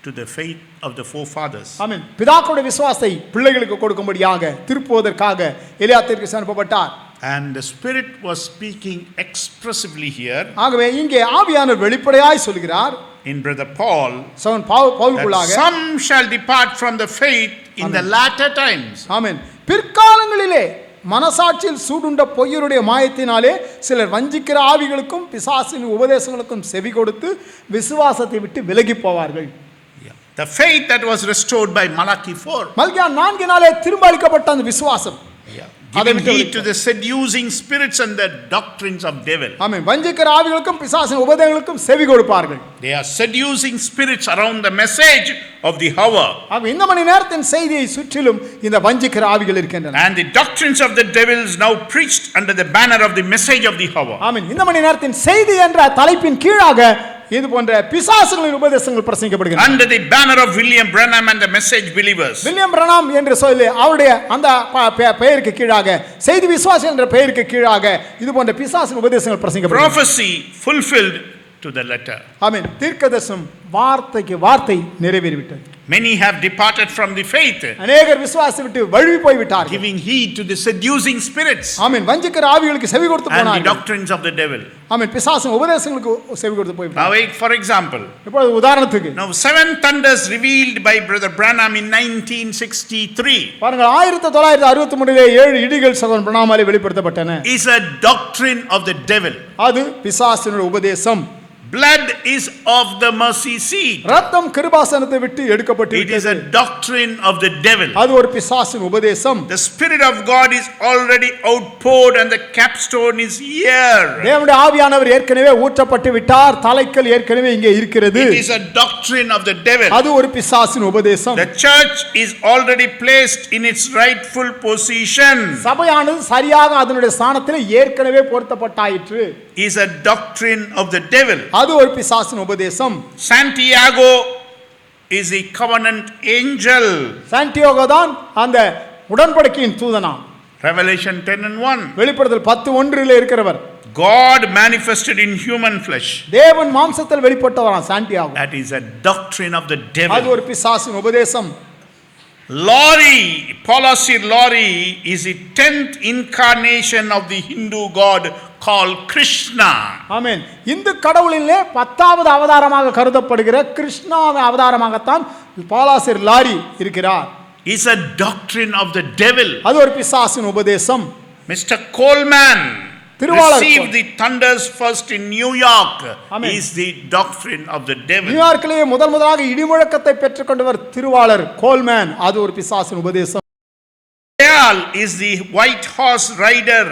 S1: to the faith of the forefathers.
S2: ஆமென். பிதாக்களுடைய விசுவாசத்தை பிள்ளைகளுக்கு கொடுக்கும்படியாக திருப்புவதற்காக எலியா தீர்க்கதரிசி அனுப்பப்பட்டார்.
S1: And the Spirit was speaking expressively here
S2: ஆகவே இங்கே ஆவியானவர் வெளிப்படையாய் சொல்கிறார்
S1: in Brother Paul
S2: சவுன்
S1: that
S2: பவுலுக்குள்ளாக
S1: some shall depart from the faith in the latter times.
S2: ஆமென். பிற்காலங்களிலே மனசாட்சியில் சூடுண்ட பொய்யருடைய மாயத்தினாலே சிலர் வஞ்சிக்கிற ஆவிகளுக்கும் பிசாசின் உபதேசங்களுக்கும் செவி கொடுத்து விசுவாசத்தை விட்டு விலகி போவார்கள்.
S1: The faith that was restored by Malachi 4.
S2: மல்கியா 4 திரும்ப அளிக்கப்பட்ட அந்த விசுவாசம்
S1: Giving heed to the seducing spirits and the doctrines of devil.
S2: ஆமென். வஞ்சிக்கிற ஆவிகளுக்கும் பிசாசின் உபதேசங்களுக்கும் செவி கொடுப்பார்கள்.
S1: They are seducing spirits around the message of the hour.
S2: ஆக இந்த மணி நேரத்தின் செய்தியை சுற்றிலும் இந்த வஞ்சிக்கிற ஆவிகள் இருக்கின்றன.
S1: And the doctrines of the devils now preached under the banner of the message of the hour.
S2: ஆமென். இந்த மணி நேரத்தின் செய்தி என்ற தலைப்பின் கீழாக இது போன்ற பிசாசுகளின் உபதேசங்கள் பிரசங்கிக்கப்படுகின்றன.
S1: Under the banner of William Branham and the message believers.
S2: William Pranam என்று சொல்லி அவருடைய அந்த பெயருக்கு கீழாக செய்தி விசுவாசி என்ற பெயருக்கு கீழாக இது போன்ற பிசாசின் உபதேசங்கள் பிரசங்கிக்கப்படுகின்றன.
S1: Prophecy fulfilled to the letter.
S2: ஆமென். தீர்க்கதரிசனம் வார்த்தைக்கு வார்த்தை நிறைவேறிவிட்டது.
S1: Many have departed from the faith,
S2: அநேகர் விசுவாசத்தை விட்டு வழுவி போய் விட்டார்கள்.
S1: giving heed to the seducing spirits
S2: ஆமென். வஞ்சிக்கிற ஆவிகளுக்கு செவி கொடுத்து
S1: and the
S2: போனார்கள்.
S1: doctrines of the devil.
S2: ஆமென். பிசாசின் உபதேசங்களுக்கு செவி கொடுத்து போய் விட்டார்கள்.
S1: Now, for example,
S2: இப்போ உதாரணத்துக்கு
S1: now 7 thunders revealed by Brother Branham in 1963
S2: பாருங்கள், 1963 7 இடிகள் சகோதரன் பிரணாமாலே வெளிப்படுத்தப்பட்டன.
S1: is a doctrine of the devil.
S2: அது பிசாசினுடைய உபதேசம்.
S1: Blood is of the mercy seat.
S2: ரத்தம் கிருபாசனத்தை விட்டு எடுக்கப்பட்டு
S1: It is a
S2: விட்டது.
S1: doctrine of the devil.
S2: அது ஒரு பிசாசின் உபதேசம்.
S1: The Spirit of God is already outpoured and the capstone is here.
S2: தேவனுடைய ஆவியானவர் ஏற்கனவே ஊற்றப்பட்டு விட்டார். தலைக்கல் ஏற்கனவே இங்கே இருக்கிறது.
S1: It is a doctrine of the devil.
S2: அது ஒரு பிசாசின் உபதேசம்.
S1: The church is already placed in its rightful position.
S2: சபையானது சரியாக அதனுடைய ஸ்தானத்தில் ஏற்கனவே பொருத்தப்பட்டாயிற்று.
S1: Is a doctrine of the devil.
S2: அது ஒரு பிசாசின் உபதேசம்.
S1: Santiago is the covenant angel.
S2: Santiago தான் அந்த உடன்படிக்கையின் தூதனாம்.
S1: Revelation 10:1.
S2: வெளிப்படுத்தல் 10:1 இருக்கிறவர்.
S1: God manifested in human flesh.
S2: தேவன் மாம்சத்தில் வெளிப்பட்டவராம் Santiago.
S1: That is a doctrine of the
S2: அது
S1: devil.
S2: ஒரு பிசாசின் உபதேசம்.
S1: Lori, Palasir Lori is the 10th incarnation of the Hindu god called Krishna.
S2: ஆமென். இந்து கடவுளிலே 10வது அவதாரமாக கருதப்படுகிற கிருஷ்ணா அவதாரமாகத்தான் பாலாசிர் லாரி இருக்கிறார்.
S1: Is a doctrine of the devil.
S2: அது ஒரு பிசாசின் உபதேசம்.
S1: Mr. Coleman
S2: திருவாளர்
S1: received the thunders first in New York.
S2: Amen.
S1: Is the doctrine of the devil.
S2: நியூயார்க்கிலே முதலாக இடிமுழக்கத்தை பெற்றுக்கொண்டவர் திருவாளர் கோல்மேன். அது ஒரு பிசாசின் உபதேசம்.
S1: Baal is the white horse rider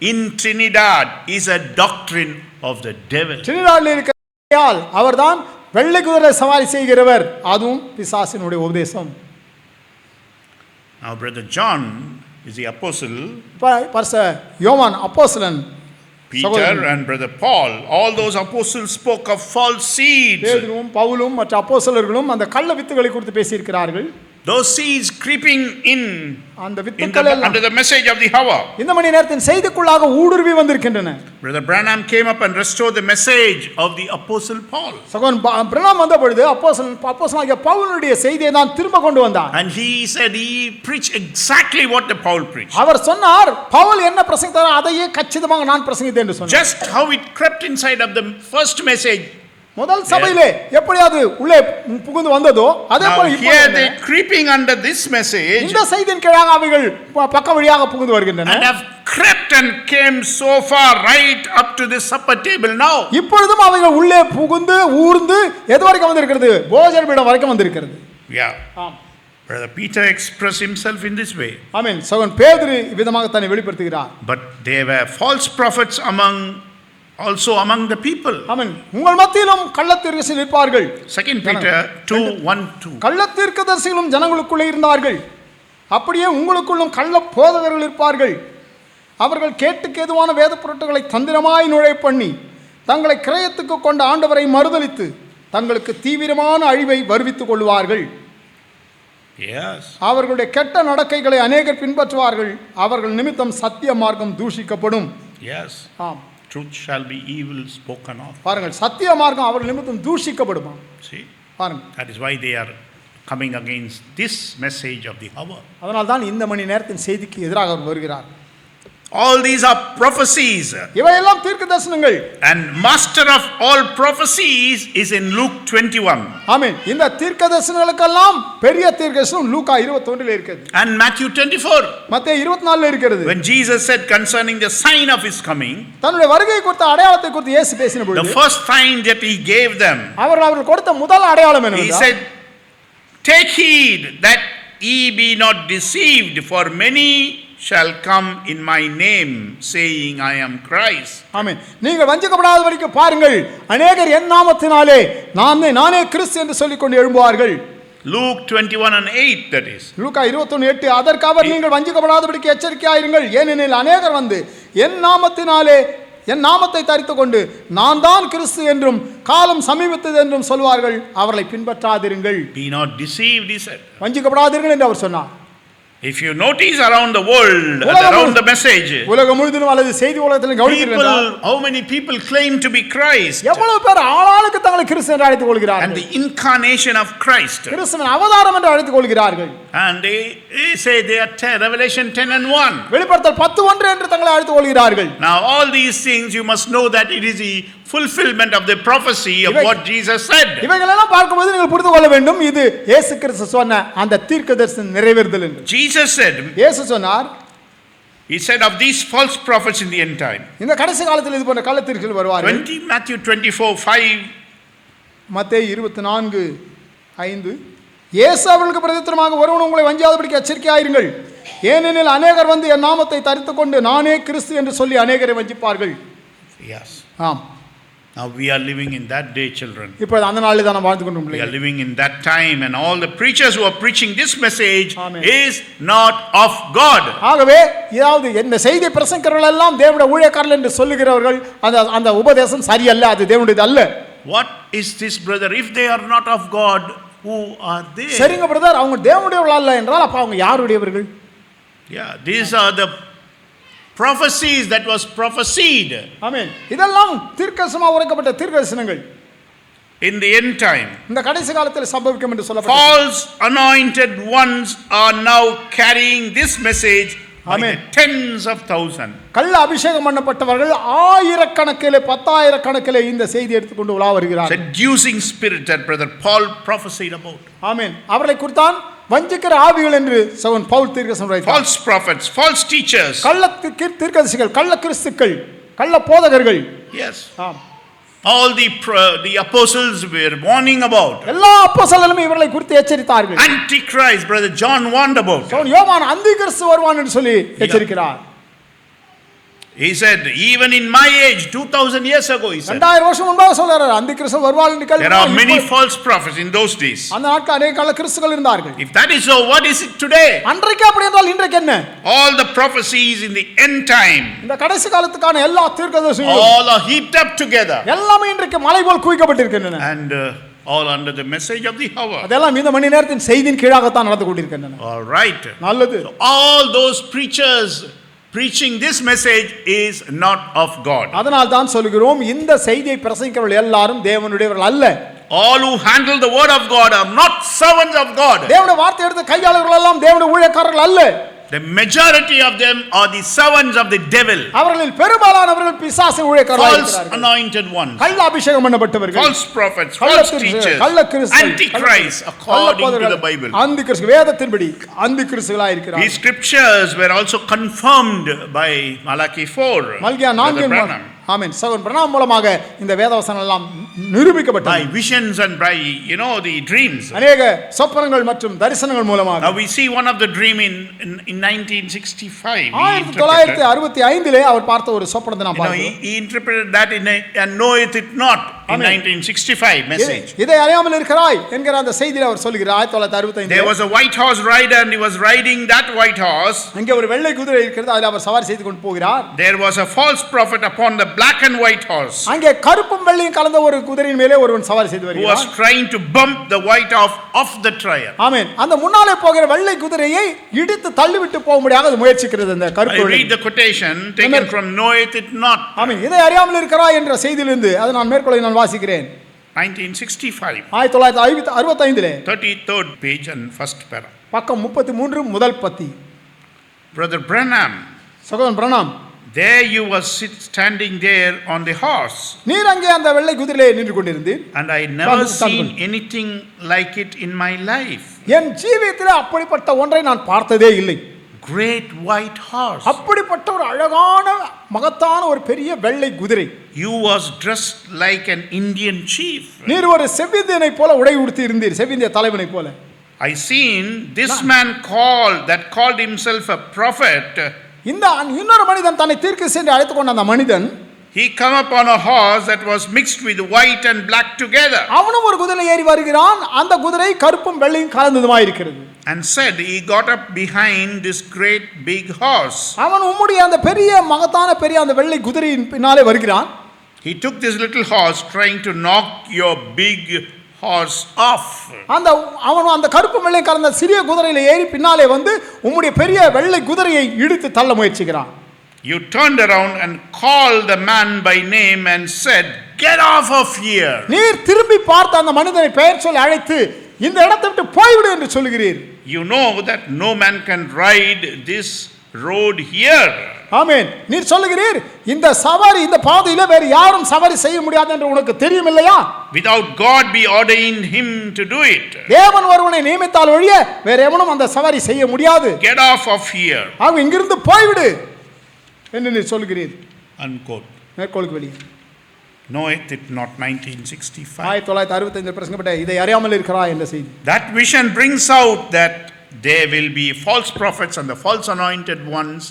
S1: in Trinidad. Is a doctrine of the devil.
S2: டிரினிடாடில் இருக்கிற அவர்தான் வெள்ளை குதிரை சவாரி செய்கிறவர். அதுவும் பிசாசினுடைய உபதேசம்.
S1: Now Brother John is the apostle.
S2: யோவான் அப்போஸ்தலன்,
S1: Peter and Brother Paul, all those apostles spoke of false seeds.
S2: பேதுருவும் பவுலும் மற்ற அப்போஸ்தலர்களும் அந்த கள்ள வித்துகளை குறித்து பேசியிருக்கிறார்கள்.
S1: those seeds creeping in
S2: அந்த வித்துக்கள் எல்லாம்
S1: under the message of the hour.
S2: இந்த மணி நேரத்தின் செய்திக்குள்ளாக ஊடுருவி வந்திருக்கின்றன.
S1: Brother Branham came up and restored the message of the apostle Paul.
S2: சகோதரன் பிரணாம் வந்த பொழுது அப்போஸ்தலனாகிய பவுலுடைய செய்தியை தான் திரும்ப கொண்டு வந்தார்.
S1: And he said he preached exactly what the Paul preached.
S2: அவர் சொன்னார் பவுல் என்ன பிரசங்கித்தாரோ அதையே கச்சிதமாக நான் பிரசங்கித்தேன் என்று சொன்னார்.
S1: Just how it crept inside of the first message.
S2: முதல் சபையிலே எப்படி அது உள்ளே புகுந்து வந்ததோ அதே போல
S1: here they creeping under this message.
S2: இந்த செய்தியின் கீழாக அவைகள் பக்க வழியாக புகுந்து வருகின்றன.
S1: And have crept and came so far right up to the supper table now.
S2: இப்பொழுதும் அவைகள் உள்ளே புகுந்து ஊர்ந்து எது வரைக்கும் வந்திருக்கிறது? போஜன பீடம் வரைக்கும் வந்திருக்கிறது.
S1: Yeah. Brother Peter expressed himself in this way.
S2: ஆமென். சகோதரன் பேதுரு விதமாக தன்னை வெளிப்படுத்துகிறார்.
S1: But there were false prophets also among the people.
S2: ஆமென். உங்கள் மத்தியிலும் கள்ளத்தீர்க்கதரிசிகள் இருப்பார்கள்.
S1: 2 Peter 2:1-2.
S2: கள்ளத்தீர்க்கதரிசிகளும் ஜனங்களுக்குள்ளே இருந்தார்கள். அப்படியே உங்களுக்குள்ளும் கள்ள போதகர்கள் இருப்பார்கள். அவர்கள் கேட்டுக்கு ஏதுவான வேத பொருட்களை தந்திரமாய் நுழைய பண்ணி தங்களை கிரயத்துக்கு கொண்ட ஆண்டவரை மறுதலித்து தங்களுக்கு தீவிரமான அழிவை வருவித்துக் கொள்வார்கள்.
S1: Yes.
S2: அவர்களுடைய கெட்ட நடக்கைகளை அநேகர் பின்பற்றுவார்கள். அவர்கள் நிமித்தம் சத்திய மார்க்கம் தூஷிக்கப்படும்.
S1: Yes.
S2: ஆம்.
S1: Truth shall be evil spoken of.
S2: பாருங்கள், சத்திய மார்க்கம் அவர்கள் நிமித்தம் தூஷிக்கப்படுமா.
S1: See?
S2: பாருங்கள்.
S1: That is why they are coming against this message of the hour.
S2: அதனால் தான் இந்த மணி நேரத்தின் செய்திக்கு எதிராக வருகிறார்.
S1: All these are prophecies.
S2: இவையெல்லாம் தீர்க்க தரிசனங்கள்.
S1: And master of all prophecies is in Luke 21.
S2: ஆமென். இந்த தீர்க்க தரிசனங்களுக்கெல்லாம் பெரிய தீர்க்க தரிசனம் லூக்கா 21 ல இருக்குது.
S1: And Matthew 24.
S2: மத்தேயு 24 ல இருக்கிறது.
S1: When Jesus said concerning the sign of his coming,
S2: தன்னுடைய வருகை குறித்த அடையாளத்தை குறித்து இயேசு பேசின பொழுது,
S1: the first sign that he gave them,
S2: அவர்கள் கொடுத்த முதல் அடையாளம்
S1: he
S2: என்னவென்றால்,
S1: said, take heed that ye be not deceived, for many shall come in my name saying I am Christ.
S2: ஆமென். நீங்கள் வஞ்சிக்கப்படாதபடிக்கு பாருங்கள், அநேகர் என் நாமத்தினாலே நானே கிறிஸ்து என்று சொல்லிக் கொண்டு எழும்புவார்கள்.
S1: Luke 21:8, that is.
S2: லூக்கா 21:8. அதற்கு அவர் நீங்கள் வஞ்சிக்கப்படாதபடிக்கு எச்சரிக்கையாயிருங்கள், ஏனெனில் அநேகர் வந்து என் நாமத்தினாலே என் நாமத்தை தரித்துக் கொண்டு நான் தான் கிறிஸ்து என்றும் காலம் சமீபத்தது என்றும் சொல்வார்கள். அவர்களை பின்பற்றாதிருங்கள்.
S1: Be not deceived, he said.
S2: வஞ்சிக்கப்படாதீர்கள் என்று அவர் சொன்னார்.
S1: If you notice around the world, around the message,
S2: உலகம் முழுவதும் அல்லது செய்தி உலகத்தில் கவனிக்கிறீர்கள்,
S1: how many people claim to be Christ?
S2: எவ்வளவு பேர் ஆளாளுக்கு தங்களை கிறிஸ்து என்று அழைத்துக் கொள்கிறார்கள்.
S1: And the incarnation of Christ.
S2: கிறிஸ்துவின் அவதாரம் என்று அழைத்துக் கொள்கிறார்கள்.
S1: And they say they are Revelation 10:1.
S2: வெளிப்படுத்தல் 10:1 என்று தங்களை அழைத்துக் கொள்கிறார்கள்.
S1: Now all these things you must know that it is the fulfillment of the prophecy of what Jesus said.
S2: இவைகளெல்லாம் பார்க்கும்போது நீங்கள் புரிந்து கொள்ள வேண்டும், இது இயேசு கிறிஸ்து சொன்ன அந்த தீர்க்கதரிசன நிறைவேறுதல் என்று.
S1: Jesus said,
S2: இயேசு சொன்னார்,
S1: he said of these false prophets in the end time.
S2: இந்த கடைசி காலத்தில் இது போன்ற கள்ளத்தீர்க்கர்கள் வருவார்கள்.
S1: Matthew 24:5.
S2: மத்தேயு 24:5. இயேசு அவர்களுக்கு பிரதித்திரமாக ஒருவன் உங்களை வஞ்சியாதபடிக்கு எச்சரிக்கையாயிருங்கள், ஏனெனில் அநேகர் வந்து என் நாமத்தை தரித்துக் கொண்டு நானே கிறிஸ்து என்று சொல்லி அநேகரை வஞ்சிப்பார்கள்.
S1: Yes.
S2: ஆம்.
S1: Now we are living in that day, children.
S2: இப்போ அந்த நாளில் தான் நாம் வாழ்ந்து கொண்டிருக்கிறோம்.
S1: We are living in that time, and all the preachers who are preaching this message
S2: Amen.
S1: is not of God.
S2: ஆகவே இதாவது இந்த செய்தியை பிரசங்கிக்கிறவர்கள் எல்லாம் தேவனுடைய ஊழியக்காரர்கள் என்று சொல்லுகிறவர்கள் அந்த உபதேசம் சரியல்ல, அது தேவனுடையது அல்ல.
S1: What is this, brother? If they are not of God, who are they?
S2: சரிங்க பிரதர், அவங்க தேவனுடையவர்கள் அல்ல என்றால் அப்ப அவங்க யாருடையவர்கள்?
S1: Yeah, these are the prophecies that was prophesied.
S2: ஆமென். இதெல்லாம் தீர்க்கதரிசனமாக உரைக்கப்பட்ட தீர்க்கதரிசனங்கள்.
S1: In the end time,
S2: இந்த கடைசி காலத்தில் சம்பவிக்கும் என்று சொல்லப்பட்டது.
S1: false anointed ones are now carrying this message by the tens of thousands.
S2: கள்ள அபிஷேகம் பண்ணப்பட்டவர்கள் ஆயிரக்கணக்கிலே 10,000 கணக்கிலே இந்த செய்தி எடுத்துக்கொண்டு உலா வருகிறார்கள்.
S1: Seducing spirit that brother Paul prophesied about.
S2: ஆமென். அவர்களை குறித்தான் வஞ்சிக்கிற ஆவிகள் என்று சகோதரன் பவுல் தீர்க்கதரிசனம் உரைத்தார்.
S1: False prophets, false teachers.
S2: கள்ள தீர்க்கதரிசிகள், கள்ள கிறிஸ்துக்கள், கள்ள போதகர்கள்.
S1: Yes.
S2: ஆம்.
S1: All the apostles were warning about.
S2: எல்லா அப்போஸ்தலர்களும் இவர்களை குறித்து எச்சரித்தார்கள்.
S1: Antichrist, brother John warned about.
S2: யோவான் அந்தி கிறிஸ்து வருவான் என்று சொல்லி எச்சரிக்கிறார்.
S1: He said, even in my age, 2000 years ago, he said,
S2: 2000 வருஷம் முன்பாக சொல்றார், அந்தி கிறிஸ்து வருவான் என்று
S1: there are many false prophets in those days.
S2: அந்த நாட்களில் அநேக கள்ள கிறிஸ்துகள் இருந்தார்கள்.
S1: If that is so, what is it today?
S2: அன்றைக்கு அப்படி என்றால் இன்றைக்கு என்ன?
S1: All the prophecies in the end time,
S2: இந்த கடைசி காலத்துக்கான எல்லா தீர்க்கதரிசனங்களும்
S1: all are heaped up together.
S2: எல்லாமே இன்றைக்கு மலை போல் குவிக்கப்பட்டிருக்கின்றன.
S1: And all under the message of the hour.
S2: அதெல்லாம் இந்த மணி நேரத்தின் செய்தியின் கீழாகத்தான் நடந்து கொண்டிருக்கின்றன.
S1: All right.
S2: நல்லது.
S1: So all those preachers preaching this message is not of God.
S2: அதனால் தான் சொல்கிறோம், இந்த செய்தியை பிரசங்கிக்கிறவர்கள் எல்லாரும் தேவனுடையவர்கள் அல்ல.
S1: All who handle the word of God are not servants of God.
S2: தேவனுடைய வார்த்தை எடுத்து கையாளர்கள் எல்லாம் தேவனுடைய ஊழியக்காரர்கள் அல்ல.
S1: The majority of them are the servants of the devil.
S2: அவர்களில் பெரும்பாலானவர்கள் பிசாசின் ஊழியக்காரர்களாக
S1: False
S2: இருக்கிறார்கள்.
S1: anointed ones.
S2: கள்ள அபிஷேகம் பண்ணப்பட்டவர்கள்,
S1: False prophets, false teachers, antichrist according to the Bible.
S2: அந்திகிறிஸ்து வேதத்தின்படி அந்திகிறிஸ்துகளாக இருக்கிறார்கள்.
S1: These scriptures were also confirmed by Malachi 4.
S2: மல்கியா 4 ஆமென். சகோதரன் பிரணாம் மூலமாக இந்த வேதவசனம் எல்லாம் நிரூபிக்கப்பட்டது.
S1: By visions and by the dreams.
S2: அநேக சொப்பனங்கள் மற்றும் தரிசனங்கள் மூலமாக.
S1: Now we see one of the dream in 1965.
S2: 1965 அவர் பார்த்த ஒரு சொப்பனத்தை நாம் பார்க்கிறோம்.
S1: He interpreted that and knoweth it not in 1965 message.
S2: இதை அறியாமல் இருக்கிறாய் என்கிற அந்த செய்தியை அவர் சொல்கிறார். 1965
S1: There was a white horse rider and he was riding that white horse.
S2: அங்கே ஒரு வெள்ளை குதிரை இருக்கிறது, அதில் அவர் சவாரி செய்து கொண்டு போகிறார்.
S1: There was a false prophet upon the black and white horse.
S2: அங்கே கருப்பும் வெள்ளையும் கலந்த ஒரு குதிரையின் மேலே ஒருவன் சவாரி செய்து வருகிறார்.
S1: Who was trying to bump the white off the trial.
S2: ஆமென். அந்த முன்னாலே போகிற வெள்ளை குதிரையை இடித்து தள்ளிவிட்டு போக முடியாத முயற்சிக்கிறது அந்த கருப்பு.
S1: I read the quotation taken from knoweth it not.
S2: ஆமென். இதை அறியாமல் இருக்கிறாய் என்ற செய்தியிலிருந்து அதை நான் மேற்கொள்ள நான் வாசிக்கிறேன்.
S1: 1965
S2: 1965
S1: 33rd page and first para.
S2: பக்கம் 33 முதல் பத்தி.
S1: Brother Branham,
S2: சகோதரன் Pranam,
S1: there you were standing there on the horse.
S2: நீர் அங்கே அந்த வெள்ளை குதிரையிலே நின்று கொண்டிருந்தீர்.
S1: And I never seen anything like it in my life.
S2: என் ஜீவியத்திலே அப்படிப்பட்ட ஒன்றை நான் பார்த்ததே இல்லை.
S1: Great white horse.
S2: அப்படிப்பட்ட ஒரு அழகான மகத்தான ஒரு பெரிய வெள்ளை குதிரை.
S1: You was dressed like an Indian chief.
S2: நீர் ஒரு செவ்விந்தியனை போல உடை உடுத்தி இருந்தீர், செவ்விந்திய தலைவனை போல.
S1: I seen this man called himself a prophet.
S2: இந்த இன்னொரு மனிதன் தன்னை தீர்க்கதரிசி என்று அழைத்துக் கொண்ட அந்த மனிதன்,
S1: he come upon a horse that was mixed with white and black together.
S2: அவனும் ஒரு குதிரை ஏறி வருகிறான், அந்த குதிரை கருப்பும் வெள்ளையும் கலந்ததுமாய் இருக்கிறது.
S1: And said he got up behind this great big horse.
S2: அவன் உம்முடைய அந்த பெரிய மகத்தான பெரிய அந்த வெள்ளை குதிரையின் பின்னாலே வருகிறான்.
S1: He took this little horse trying to knock your big horse off.
S2: அவன் அந்த கருப்பு வெள்ளை கலந்த சிறிய குதிரையில ஏறி பின்னாலே வந்து உம்முடைய பெரிய வெள்ளை குதிரையை இடித்து தள்ள முயற்சிக்கிறான்.
S1: You turned around and called the man by name and said, "Get off of here."
S2: நீர் திரும்பி பார்த்த அந்த மனிதனை பெயர் சொல்லி அழைத்து இந்த இடத்தை விட்டு போய்விடு என்று சொல்கிறீர்.
S1: You know that no man can ride this road here.
S2: ஆமென். நீர் சொல்லுகிறீர் இந்த சவாரி இந்த பாதையில வேற யாரும் சவாரி செய்ய முடியாது என்று உனக்கு தெரியும் இல்லையா?
S1: Without God be ordained him to do it.
S2: தேவன் ஒருவனை நியமித்தால் ஒழிய வேற எவனும் அந்த சவாரி செய்ய முடியாது.
S1: Get off of here.
S2: அவன் இங்கிருந்து போய்விடு என்று நீர் சொல்கிறீர்.
S1: Unquote.
S2: மேற்கோளுக்கு வெளியே.
S1: Knoweth it not 1965.
S2: 1965 பிரசங்கப்பட்ட இதை அறியாமல் இருக்கிறாய் என்ற செய்தி.
S1: That vision brings out that there will be false prophets and the false anointed ones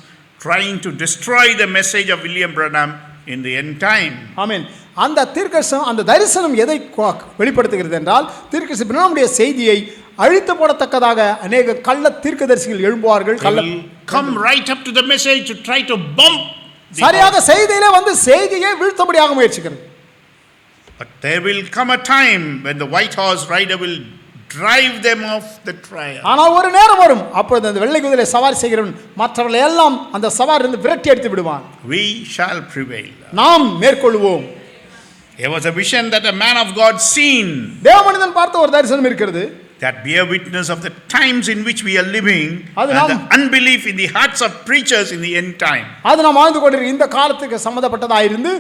S1: trying to destroy the message of William Branham in the end time.
S2: ஆமென். அந்த தீர்க்கதரிசனம் அந்த தரிசனம் எதை வெளிப்படுத்துகிறது என்றால் தீர்க்கதரிசி பிரணாமுடைய செய்தியை அழித்து போடத்தக்கதாக அநேக கள்ள தீர்க்கதரிசிகள் எழும்புவார்கள்.
S1: Come right up to the message to try to bump.
S2: சரியாக செய்தியிலே வந்து செய்தியை வீழ்த்தபடியாக முயற்சிக்கிறது.
S1: But there will come a time when the white horse rider will drive them off the trial.
S2: ஆனால் ஒரு நேரம் வரும், அப்பொழுது அந்த வெள்ளை குதிரை சவாரி செய்கிறவன் மற்றவர்களை எல்லாம் அந்த சவாரிலிருந்து விரட்டி எடுத்து விடுவான்.
S1: We shall prevail.
S2: நாம் மேற்கொள்வோம்.
S1: There was a vision that a man of God seen.
S2: தேவமனிதன் பார்த்த ஒரு தரிசனம் இருக்கிறது.
S1: That bear witness of the times in which we are living and the unbelief in the hearts of preachers in the end time.
S2: அது நாம் வாழ்ந்து கொண்டிருக்கிற இந்த காலத்துக்கு சம்பந்தப்பட்டதாயிருந்து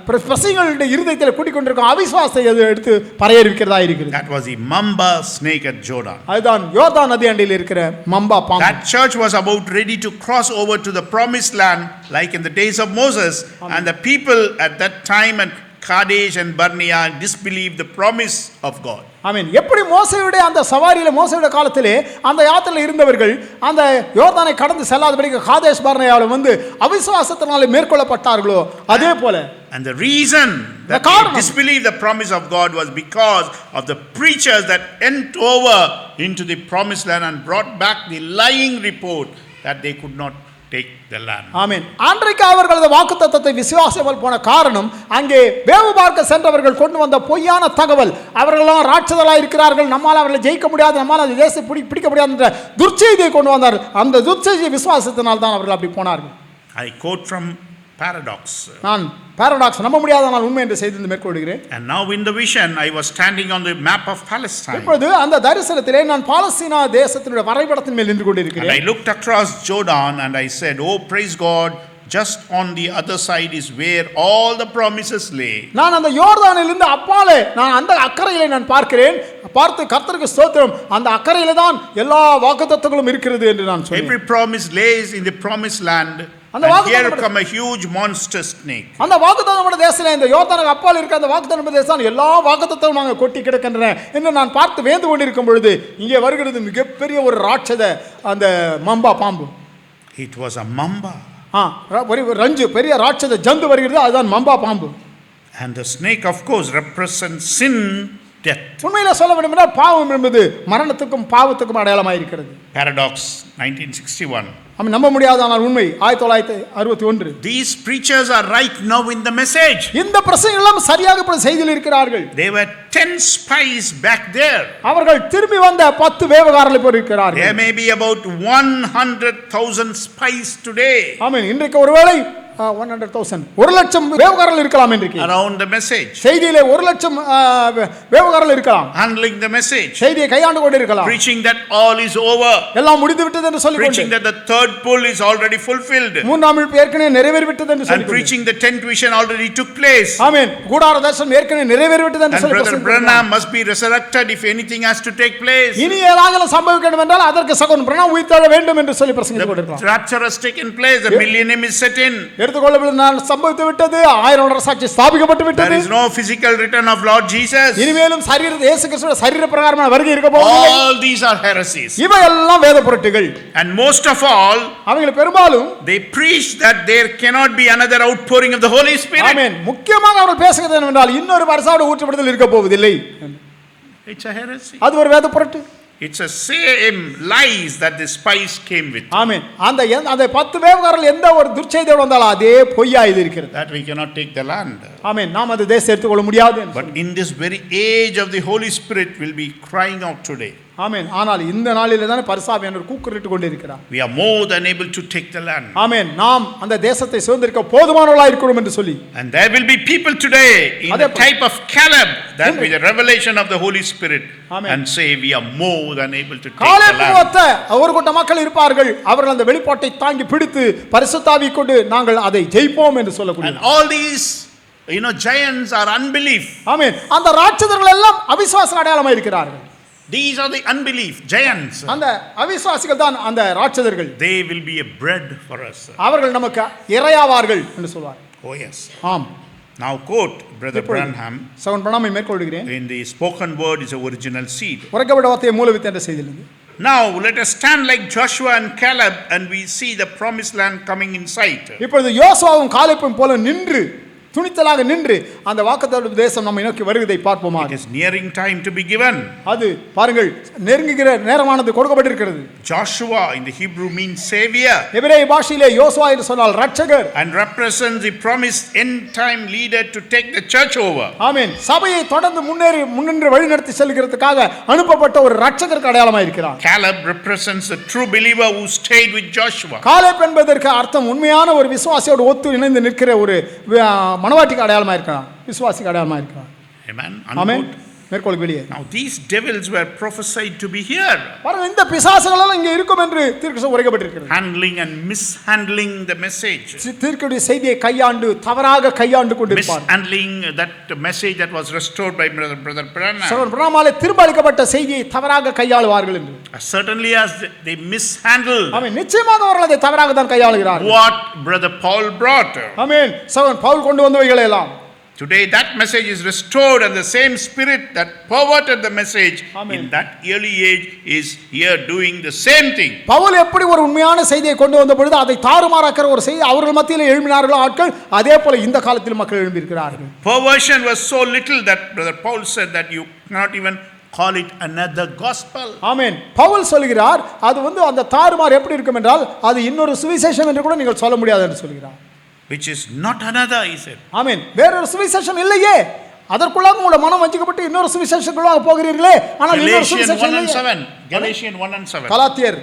S2: பிரசங்கிகளுடைய இருதயத்தில் கூட்டிக் கொண்டிருக்கும் அவிசுவாசத்தை எடுத்து பரையறிவிக்கிறதா இருக்கிறது.
S1: That was the Mamba snake at Jordan.
S2: அதுதான் யோர்தான் நதி அண்டையில் இருக்கிற மம்பா பாம்பு.
S1: That church was about ready to cross over to the promised land like in the days of Moses. And the people at that time and Kadesh and Barnea disbelieved the promise of God.
S2: ஆமென். எப்படி மோசேயுடைய அந்த சவாரியில மோசேயுடைய காலத்திலே அந்த யாத்திரையில் இருந்தவர்கள் அந்த யோர்தானை கடந்து செல்லாதபடிக்கு காதேஷ் பர்னேயாவில் வந்து அவிசுவாசத்தினாலே மேற்கொள்ளப்பட்டார்களோ அதே போல.
S1: And the reason that they disbelieved the promise of God was because of the preachers that went over into the promised land and brought back the lying report that they could not take the land.
S2: ஆமென். அன்றைக்கு அவர்கள் அந்த வாக்குத்தத்தத்தை விசுவாசியாமல் போன காரணம் அங்கே வேவு பார்க்க சென்றவர்கள் கொண்டு வந்த பொய்யான தகவல். அவர்களெல்லாம் ராட்சதர்களாக இருக்கிறார்கள், நம்மால் அவர்களை ஜெயிக்க முடியாது, நம்மால் அந்த தேசத்தை பிடிக்க முடியாது என்ற துர்ச்செய்தியை கொண்டு வந்தார்கள். அந்த துர்ச்செய்தியை விசுவாசத்தினால் தான் அவர்கள் அப்படி போனார்கள்.
S1: I quote from Paradox.
S2: நான் பாரடாக்ஸ் நம்ப முடியாதனால் உண்மை என்று செய்து மேற்கொள்கிறேன்.
S1: And now in the vision I was standing on the map of Palestine.
S2: இப்பொழுது அந்த தரிசனத்திலே நான் பாலஸ்தீனா தேசத்தினுடைய வரைபடத்தின் மேல் நின்று
S1: And
S2: கொண்டிருக்கிறேன்.
S1: I looked across Jordan and I said, "Oh, praise God, just on the other side is where all the promises lay."
S2: நான் அந்த யோர்தானிலிருந்து அப்பாலே நான் அந்த அக்கறையிலே நான் பார்த்து கர்த்தருக்கு ஸ்தோத்திரம், அந்த அக்கறையிலே தான் எல்லா வாக்குத்தத்தங்களும் இருக்கிறது என்று நான் சொன்னேன்.
S1: Every promise lays in the promised land.
S2: அந்த
S1: And here
S2: வாக்குத்தத்தம்
S1: come a huge monster snake.
S2: அந்த வாக்குத்தத்தமான தேசத்திலே இந்த யோர்தானுக்கு அப்பால் இருக்க அந்த வாக்குத்தத்தமான தேசம் எல்லா வாக்குத்தத்தமும் அங்கே கொட்டி கிடக்கின்றன என்று நான் பார்த்து வேந்து கொண்டிருக்கும் பொழுது இங்கே வருகிறது மிகப்பெரிய ஒரு ராட்சத அந்த மம்பா பாம்பு.
S1: It was a mamba.
S2: ஒரு ரஞ்சு பெரிய ராட்சத ஜந்து வருகிறது, அதுதான் மம்பா பாம்பு.
S1: And the snake of course represents sin, death.
S2: உண்மையில சொல்ல வேண்டும் என்றால் பாவம் என்பது மரணத்துக்கும் பாவத்துக்கும் அடையாளமாக இருக்கிறது.
S1: Paradox 1961.
S2: நம்ப முடியாத ஆனால் உண்மை 1961.
S1: These preachers are right now in the message.
S2: இந்த பிரசங்கங்கள் எல்லாம் சரியாக செய்தியில் இருக்கிறார்கள்.
S1: They were 10 spies back there.
S2: அவர்கள் திரும்பி வந்த 10 வேவுகாரர்களை போல் இருக்கிறார்கள்.
S1: There may be about 100,000 spies today.
S2: ஆமென். இன்றைக்கு ஒருவேளை 100,000 1,00,000 வேவுகாரர்கள் இருக்கலாம். இன்றைக்கு
S1: around the message,
S2: செய்தியிலே 1,00,000 வேவுகாரர்கள் இருக்கலாம்.
S1: handling the message,
S2: செய்தியை கையாண்டு கொண்டு இருக்கலாம்.
S1: preaching that all is over,
S2: எல்லாம் முடிந்து விட்டது என்று சொல்லி
S1: preaching that the third pull is already fulfilled,
S2: மூன்றாம் இழுப்பு ஏற்கனவே நிறைவேறிவிட்டது என்று
S1: and
S2: சொல்லி
S1: preaching the 10th vision already took place.
S2: ஆமென். கூடார தரிசனம் ஏற்கனவே நிறைவேறிவிட்டது என்று
S1: And
S2: சொல்லி
S1: brother Branham must be resurrected if anything has to take place.
S2: இனி ஏதாவது சம்பவிக்க வேண்டும் என்றால் அதற்கு சகோதரன் பிரணாம் உயிர்த்தெழ வேண்டும் என்று சொல்லி பிரசங்கித்துக்
S1: The
S2: கொண்டிருக்கிறார்.
S1: rapture has taken place, the millennium is set in.
S2: எடுத்துக்கொள்ளப்பட்டு நான் சம்பவித்து விட்டது, 1000 வருட சாட்சி ஸ்தாபிக்கப்பட்டு
S1: There
S2: விட்டது.
S1: is no physical return of Lord Jesus.
S2: இனிமேலும் இயேசு கிறிஸ்துவின் சரீர பிரகாரமான வருகை இருக்க போவதில்லை.
S1: All these are heresies.
S2: இவையெல்லாம் வேத புரட்டுகள்.
S1: And most of all,
S2: அவங்களை பெரும்பாலும்
S1: they preach that there cannot be another outpouring of the Holy Spirit.
S2: ஆமென். முக்கியமாக அவர்கள் பேசுகிறது என்னவென்றால் இன்னொரு பரிசாடு ஊற்றப்படுதல் இருக்க போவதில்லை.
S1: It's a heresy.
S2: அது ஒரு வேத புரட்டு.
S1: It's a same lies that the spies came with.
S2: ஆமென். அந்த 10 வேவுகாரர்கள் எந்த ஒரு துர்ச்செய்தியோடு வந்தாலும் அதே பொய்யா இது இருக்கிறது.
S1: That we cannot take the land.
S2: ஆமென். நாம் அந்த தேசத்தை எடுத்துக்கொள்ள முடியாது.
S1: But in this very age of the Holy Spirit will be crying out today.
S2: ஆமென். ஆனால் இந்த நாளிலே தான் பரிசாவியானவர் கூக்குரலிட்டு கொண்டிருக்கிறார்.
S1: We are more than able to take the land.
S2: ஆமென். நாம் அந்த தேசத்தை சுதந்தரிக்க போதுமானவர்களாய் இருக்கிறோம் என்று சொல்லி.
S1: And there will be people today in the type of Caleb that with the revelation of the Holy Spirit and say we are more than able to take the land.
S2: காலேபுவத்த ஒரு கூட்ட மக்கள் இருப்பார்கள், அவர்கள் அந்த வெளிப்பாட்டை தாங்கி பிடித்து பரிசுத்தாவி கொண்டு நாங்கள் அதை ஜெயிப்போம் என்று சொல்லக்கூடிய.
S1: And all these giants are unbelief.
S2: ஆமென். அந்த ராட்சதர்கள் எல்லாம் அவிசுவாச அடையாளமாக இருக்கிறார்கள்.
S1: These are the unbelief giants.
S2: அந்த அவிசுவாசிகள் தான் அந்த ராட்சதர்கள்.
S1: They will be a bread for us.
S2: அவர்கள் நமக்கு இரையாவார்கள் என்று சொல்வார்.
S1: Oh yes.
S2: ஆம்.
S1: Now quote Brother Branham.
S2: சகோதரன் பிரணாமை மேற்கொள்கிறேன்.
S1: In the spoken word is a original seed.
S2: உரைக்கப்பட்ட வார்த்தையை மூலவித்து என்ற செய்தியிலிருந்து.
S1: Now let us stand like Joshua and Caleb and we see the promised land coming in sight.
S2: இப்பொழுது யோசுவாவும் காலேபும் போல நின்று துணிச்சலாக நின்று அந்த வாக்குத்தத்தம் தேசம் நம்மை நோக்கி வருவதை பார்ப்போமா?
S1: It is nearing time to be given.
S2: அது பாருங்கள் நெருங்குகிற நேரமானது கொடுக்கப்பட்டிருக்கிறது.
S1: Joshua in the Hebrew means savior.
S2: எபிரேய பாஷையிலே யோசுவா என்று சொன்னால் ரட்சகர்.
S1: And represents the promised end time leader to take the church over.
S2: ஆமென். சபையை தொடர்ந்து முன்னின்று வழிநடத்தி செல்கிறதுக்காக அனுப்பப்பட்ட ஒரு ரட்சகருக்கு அடையாளமாக இருக்கிறார்.
S1: Caleb represents the true believer who stayed with Joshua.
S2: Caleb என்பதற்கு அர்த்தம் உண்மையான ஒரு விசுவாசியோடு ஒத்து இணைந்து நிற்கிற ஒரு மனவாட்டிக்கு அடையாளமாக இருக்கிறார், விசுவாசிக்கு அடையாளமாக இருக்கிறார்.
S1: Amen.
S2: ஆமென். மேற்கொள் வெளியே.
S1: Now these devils were prophesied to be here.
S2: பாருங்க இந்த பிசாசுகள் எல்லாம் இங்கே இருக்கும் என்று தீர்க்கதரிசனம் உரைக்கப்பட்டிருக்கிறது.
S1: Handling and mishandling the message.
S2: தீர்க்கதரிசியுடைய செய்தியை கையாண்டு தவறாக கையாண்டு கொண்டிருப்பார்.
S1: Mishandling that message that was restored by brother Branham.
S2: சகோதரன் பிரணாமாலே திரும்ப அளிக்கப்பட்ட செய்தியை தவறாக கையாளுவார்கள் என்று.
S1: Certainly as they mishandle.
S2: ஆமென். நிச்சயமாக அவர்கள் அதை தவறாக தான் கையாளுகிறார்கள்.
S1: What brother Paul brought.
S2: ஆமென். சகோதரன் பவுல் கொண்டு வந்தவைகளை எல்லாம்
S1: today that message is restored and the same spirit that perverted the message in that early age is here doing the same thing.
S2: Pavul எப்படி ஒரு உண்மையான செய்தியை கொண்டு வந்த பொழுது அதை தாறுமாறாக்கிற ஒரு செய்தி அவர்கள் மத்தியில் எழும்பினார்களோ ஆட்கள், அதே போல இந்த காலத்தில் மக்கள் எழும்பி இருக்கிறார்கள்.
S1: Perversion was so little that brother Paul said that you cannot even call it another gospel.
S2: ஆமென். பவுல் சொல்கிறார் அது அந்த தாறுமாறு எப்படி இருக்கும் என்றால் அது இன்னொரு சுவிசேஷம் என்று கூட நீங்கள் சொல்ல முடியாது என்று சொல்கிறார்.
S1: Which is not another, he said.
S2: ஆமென். வேறொரு சுவிசேஷம் இல்லையே. அதற்குள்ளாக உங்களுடைய மனம் வஞ்சிக்கப்பட்டு இன்னொரு சுவிசேஷத்துக்குள்ளாக போகிறீர்களே. ஆனால் இன்னொரு சுவிசேஷம் இல்லையே.
S1: Galatians 1 and 7.
S2: கலாத்தியர்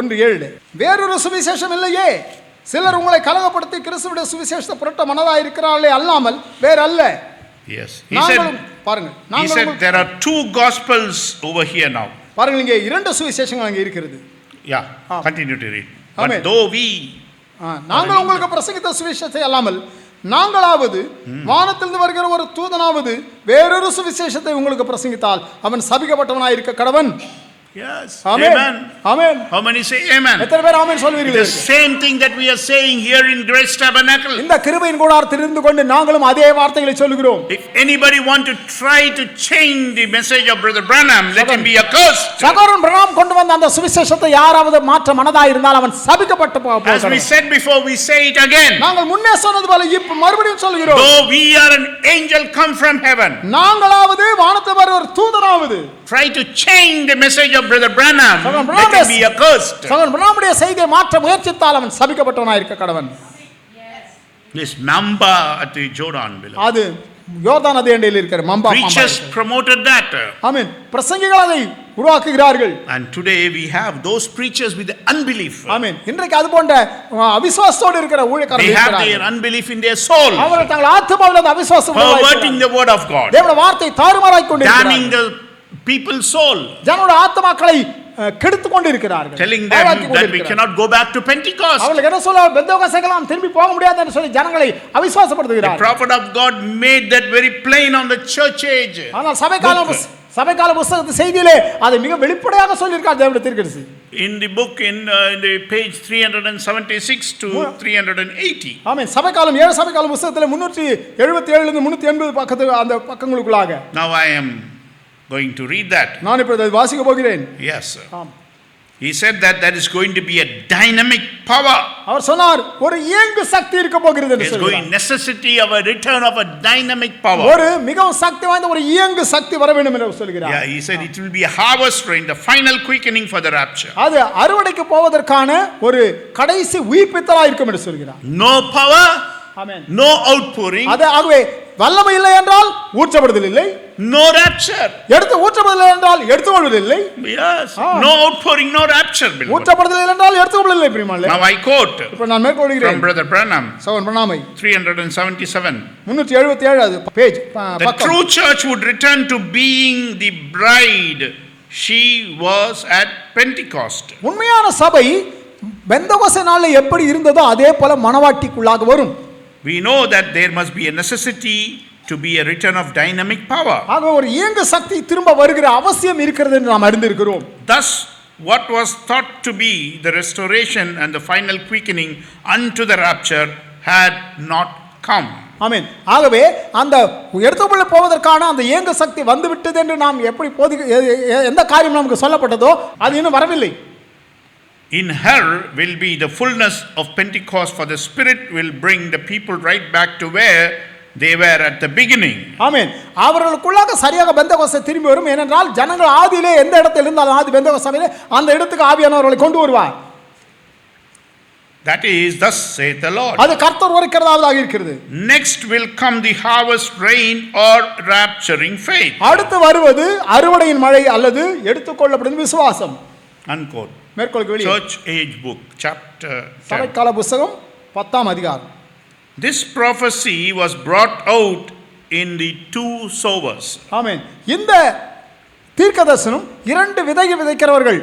S2: 1:7. வேறொரு சுவிசேஷம் இல்லையே. சிலர் உங்களை கலகப்படுத்தி கிறிஸ்துவுடைய சுவிசேஷத்தை புரட்ட மனதாக இருக்கிறார்களே அல்லாமல் வேற அல்ல.
S1: Yes. He said there are two gospels over here now.
S2: பாருங்க இங்கே இரண்டு சுவிசேஷங்கள் அங்கே இருக்கிறது.
S1: Yeah. Continue to read. But though we
S2: நாங்கள் உங்களுக்கு பிரசங்கித்த சுவிசேஷத்தை அல்லாமல் நாங்களாவது வானத்திலிருந்து வருகிற ஒரு தூதனாவது வேறொரு சுவிசேஷத்தை உங்களுக்கு பிரசங்கித்தால் அவன் சபிக்கப்பட்டவனாய் இருக்க கடவன்.
S1: Yes.
S2: Amen.
S1: Amen. How many say amen?
S2: எத்தனை பேர் ஆமென் சொல்வீர்கள்?
S1: The same thing that we are saying here in Grace Tabernacle.
S2: இந்த கிருபையின் கூடாரத்தில் இருந்து கொண்டு நாங்களும் அதே வார்த்தைகளை சொல்கிறோம்.
S1: If anybody want to try to change the message of Brother Branham, let him be accursed.
S2: சகோதரன் பிரணாம் கொண்டு வந்த அந்த சுவிசேஷத்தை யாராவது மாற்ற மனதாய் இருந்தால் அவன் சபிக்கப்பட்டு போகிறான்.
S1: As we said before, we say it again.
S2: நாங்கள் முன்னே சொன்னது போல இப்ப மறுபடியும் சொல்கிறோம்.
S1: Though we are an angel come from heaven.
S2: நாங்களாவது வானத்தில் வர ஒரு தூதனாவது
S1: try to change the message of Brother Branham, let him be accursed.
S2: சகோதரன் பிரணாமுடைய செய்தியை மாற்ற முயற்சித்தால் அவன் சபிக்கப்பட்டவனாய் இருக்க கடவன்.
S1: This Mamba at the Jordan below.
S2: அது யோர்தான் நதி அண்டையில் இருக்கிற மம்பா.
S1: Preachers promoted that.
S2: ஆமென். பிரசங்கிகள் அதை உருவாக்குகிறார்கள்.
S1: And today we have those preachers with the unbelief.
S2: ஆமென். இன்றைக்கு அது போன்ற அவிசுவாசத்தோடு இருக்கிற ஊழியக்காரர்கள்
S1: இருக்கிறார்கள். They have their unbelief in their soul.
S2: அவர்கள் தங்கள் ஆத்துமாவில் அந்த அவிசுவாசம்
S1: perverting the word of God.
S2: தேவனுடைய வார்த்தையை தாறுமாறாய் கொண்டிருக்கிறார்கள்.
S1: damning the people's soul.
S2: ஜனங்களுடைய ஆத்துமாக்களை கெடுத்து கொண்டிருக்கிறார்கள்.
S1: telling them that we cannot go back to Pentecost.
S2: அவர்கள் என்ன சொல்ல பெந்தேகோஸ்தேக்கெல்லாம் திரும்பி போக முடியாது என்று சொல்லி ஜனங்களை அவிசுவாசப்படுத்துகிறார்கள்.
S1: The prophet of God made that very plain on the church age.
S2: ஆனால் சபைக்கால புத்தகத்து செய்தியிலே அதை மிக வெளிப்படையாக சொல்லியிருக்கார் தேவனுடைய தீர்க்கதரிசி.
S1: In the book in the page 376 to 380.
S2: ஆமென். சபைக்காலம் 7 சபைக்கால புத்தகத்திலே 377 இருந்து 380 பக்கத்து அந்த பக்கங்களுக்குள்ளாக.
S1: Now I am going to read that.
S2: நான் இப்பொழுது வாசிக்க போகிறேன்.
S1: Yes sir. He said that there is going to be a dynamic power.
S2: அவர் சொன்னார் ஒரு இயங்கு சக்தி இருக்க போகிறது என்று
S1: சொல்றார். There is going necessity of a return of a dynamic power.
S2: ஒரு மிகவும் சக்தி வாய்ந்த ஒரு இயங்கு சக்தி வர வேண்டும் என்று சொல்கிறார்.
S1: Yeah, he said it will be a harvest rain, the final quickening for the rapture.
S2: அது அறுவடைக்கு போவதற்கான ஒரு கடைசி உயிர்ப்பித்தலா இருக்கும் என்று சொல்கிறார்.
S1: No power.
S2: Amen.
S1: No outpouring.
S2: ஆகவே வல்லமை இல்லை என்றால் ஊற்றப்படுதல் இல்லை.
S1: No rapture.
S2: எடுத்து ஊற்றப்படுதல் என்றால் எடுத்துக்கொள்வது இல்லை.
S1: Yes. No outpouring, no rapture.
S2: ஊற்றப்படுதல் என்றால் எடுத்துக்கொள்வது இல்லை பிரியமானே.
S1: Now I quote.
S2: இப்போ நான் மேற்கொள்கிறேன்.
S1: From Brother Branham.
S2: சகோதரன் பிரணாமை
S1: 377.
S2: 377 அது page.
S1: The true church would return to being the bride she was at Pentecost.
S2: உண்மையான சபை பெந்தகோஸ்தே நாளில் எப்படி இருந்ததோ அதே போல மனவாட்டிக்குள்ளாக வரும்.
S1: We know that there must be a necessity to be a return of dynamic power.
S2: ஆக ஒரு இயங்கு சக்தி திரும்ப வருகிற அவசியம் இருக்கிறது என்று நாம் அறிந்திருக்கிறோம்.
S1: Thus what was thought to be the restoration and the final quickening unto the rapture had not come.
S2: ஆமென். ஆகவே அந்த எடுத்துக்கொள்ள போவதற்கான அந்த இயங்கு சக்தி வந்து விட்டது என்று நாம் எப்படி எந்த காரியம் நமக்கு சொல்லப்பட்டதோ அது இன்னும் வரவில்லை.
S1: In her will be the fullness of Pentecost, for the Spirit will bring the people right back to where they were at the beginning.
S2: ஆமென். அவர்களுக்குள்ளாக சரியாக பெந்தகோஸ்தே திரும்பி வரும். ஏனென்றால் ஜனங்கள் ஆதியிலே எந்த இடத்தில் இருந்தாலும் ஆதி பெந்தகோஸ்தே சபையிலே அந்த இடத்துக்கு ஆவியானவர்களை கொண்டு வருவார்.
S1: That is, thus saith the Lord.
S2: அது கர்த்தர் வருகிறதாக இருக்கிறது.
S1: Next will come the harvest rain or rapturing faith.
S2: அடுத்து வருவது அறுவடையின் மழை அல்லது எடுத்துக்கொள்ளப்படும் விசுவாசம்.
S1: Unquote.
S2: Church
S1: Age Book, chapter 10.
S2: சபைக்கால புத்தகம் 10ஆம் அதிகாரம்.
S1: This prophecy was brought out in the two sowers.
S2: ஆமென். இந்த தீர்க்கதரிசனம் இரண்டு விதையை விதைக்கிறவர்கள்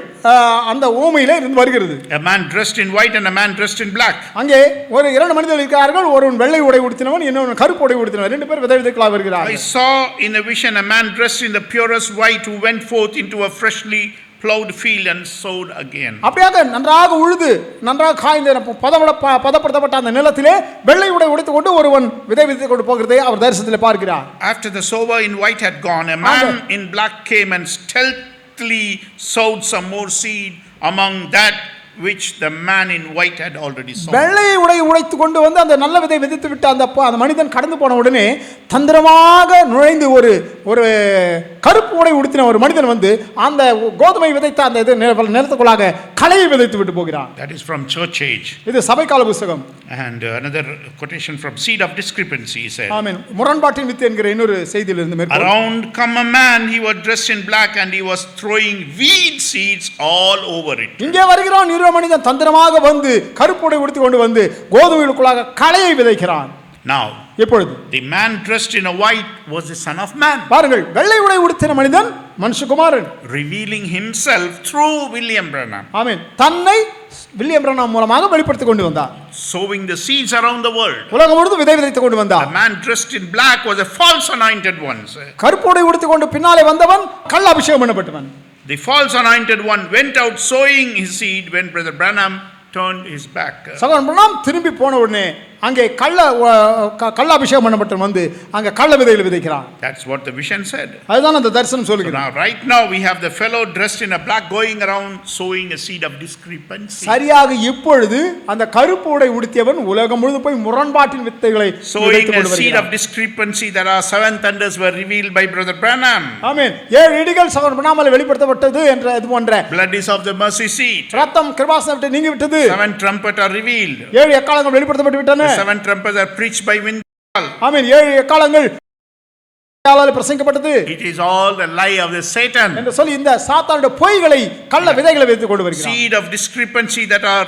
S2: அந்த ஊமையிலே இருந்து வருகிறது.
S1: A man dressed in white and a man dressed in black.
S2: அங்கே ஒரு இரண்டு மனிதர்கள் இருக்கிறார்கள். ஒருவன் வெள்ளை உடை உடுத்தினவன் இன்னொருவன் கருப்பு உடை உடுத்தினவன். ரெண்டு பேர் விதை விதைக்கலாக வருகிறார்கள்.
S1: I saw in a vision a man dressed in the purest white who went forth into a freshly plowed field and sowed again.
S2: அப்படியாக நன்றாக உழுது நன்றாக காய்ந்த பதப்படுத்தப்பட்ட அந்த நிலத்திலே வெள்ளை உடை உடுத்திக் கொண்டு ஒருவன் விதை விதைத்துக் கொண்டு போகிறதை அவர் தரிசனத்தில் பார்க்கிறார்.
S1: After the sower in white had gone, a man in black came and stealthily sowed some more seed among that which the man in white had already sown.
S2: வெள்ளையை உடைத்து கொண்டு வந்து அந்த நல்ல விதை விதைத்து விட்டு அந்த மனிதன் கடந்து போன உடனே தந்திரமாக நுழைந்து ஒரு கருப்பு உடை உடுத்தின ஒரு மனிதன் வந்து அந்த கோதுமை விதைத்த அந்த இது நிலத்துக்குள்ளாக களையை விதைத்து விட்டு போகிறான்.
S1: That is from church age.
S2: இது சபைக்கால புத்தகம்.
S1: And another quotation from Seed of Discrepancy said,
S2: amen. முரண்பாட்டின் with என்கிற இன்னொரு செய்தியிலிருந்து மேற்கொள்.
S1: around come a man, he was dressed in black and he was throwing weed seeds all over it.
S2: இங்கே வருகிறான் இன்னொரு மனிதன் தந்திரமாக வந்து கருப்பு உடை உடுத்தி கொண்டு வந்து கோதுமைகளுக்குள்ளாக களையை விதைக்கிறான்.
S1: Now,
S2: எப்பொழுது
S1: the man dressed in a white was the Son of Man,
S2: பாருங்கள், வெள்ளை உடை உடுத்தின மனிதன் மனுஷகுமாரன்,
S1: revealing himself through William Branham.
S2: ஆமென். தன்னை வில்லியம் பிரான்ஹாம் மூலமாக வெளிப்படுத்திக் கொண்டு வந்தார்.
S1: Sowing the seeds around the world.
S2: உலகம் முழுவதும் விதை விதைத்துக் கொண்டு வந்தார்.
S1: The man dressed in black was a false anointed one.
S2: கருப்பு உடை உடுத்திக் கொண்டு பின்னாலே வந்தவன் கள்ள அபிஷேகம் பண்ணப்பட்டவன்.
S1: The false anointed one went out sowing his seed when Brother Branham turned his back.
S2: சகோதரன் பிரான்ஹாம் திரும்பி போன உடனே அங்கே கள்ள அபிஷேகம் பண்ணப்பட்டவன் வந்து அங்கே கள்ள விதைகளை விதைக்கிறான்.
S1: That's what the vision said.
S2: அதுதான் அந்த தரிசனம் சொல்லுகிறது.
S1: Now right now we have the fellow dressed in a black going around sowing a seed of discrepancy.
S2: சரியாக இப்பொழுது அந்த கருப்பு உடை உடுத்தியவன் உலகம் முழுவதும் போய் முரண்பாட்டின் வித்தைகளை
S1: sowing a seed of discrepancy. There are 7 thunders were revealed by Brother Branham.
S2: ஆமென். 7 இடிகள் சகோதரன் பிரான்ஹாமால் வெளிப்படுத்தப்பட்டது என்ற இது போன்ற
S1: Blood is of the mercy seat.
S2: ரத்தம் கிருபாசனத்தை விட்டு நீங்கி விட்டது.
S1: 7 trumpets are revealed.
S2: 7 எக்காளங்கள் வெளிப்படுத்தப்பட்டு விட்டன.
S1: 7 trumpets are preached by wind.
S2: ஆமென். 7 எக்காளங்கள் யாரால் பிரசங்கிக்கப்பட்டது.
S1: It is all the lie of the Satan.
S2: என்று சொல்லி இந்த சாத்தானுடைய பொய்களை கள்ள விதைகளை வைத்துக் கொண்டு வருகிறார்.
S1: Seed of discrepancy that are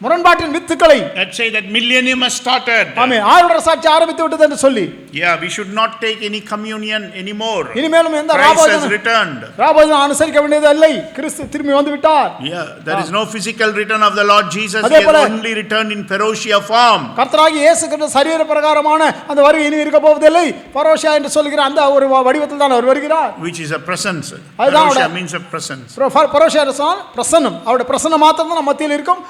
S2: முரண்பாட்டின் வித்துக்களை
S1: let's say that millennium has started.
S2: ஆமென். ஆயுட சாட்சி ஆரம்பித்து விட்டது என்று சொல்லி
S1: Yeah, we should not take any communion anymore.
S2: இனிமேலும் எந்த
S1: Christ has returned.
S2: ராபோஜனம் அனுசரிக்க வேண்டியது இல்லை. கிறிஸ்து திரும்பி வந்து விட்டார்.
S1: Yeah, there is no physical return of the Lord Jesus. He has only returned in parousia form.
S2: கர்த்தராகிய இயேசு கிறிஸ்து சரீர பிரகாரமான அந்த வருகை இனி இருக்க போவதில்லை. பரோஷியா என்று சொல்லுகிற அந்த ஒரு வடிவத்தில் தான் அவர் வருகிறார்.
S1: Which is a presence.
S2: அதுதான்
S1: Parousia means a presence.
S2: பரோஷியா என்றால் பிரசன்னம். அவருடைய பிரசன்னம் மாத்திரம் தான் நம்ம மத்தியில் இருக்கும்.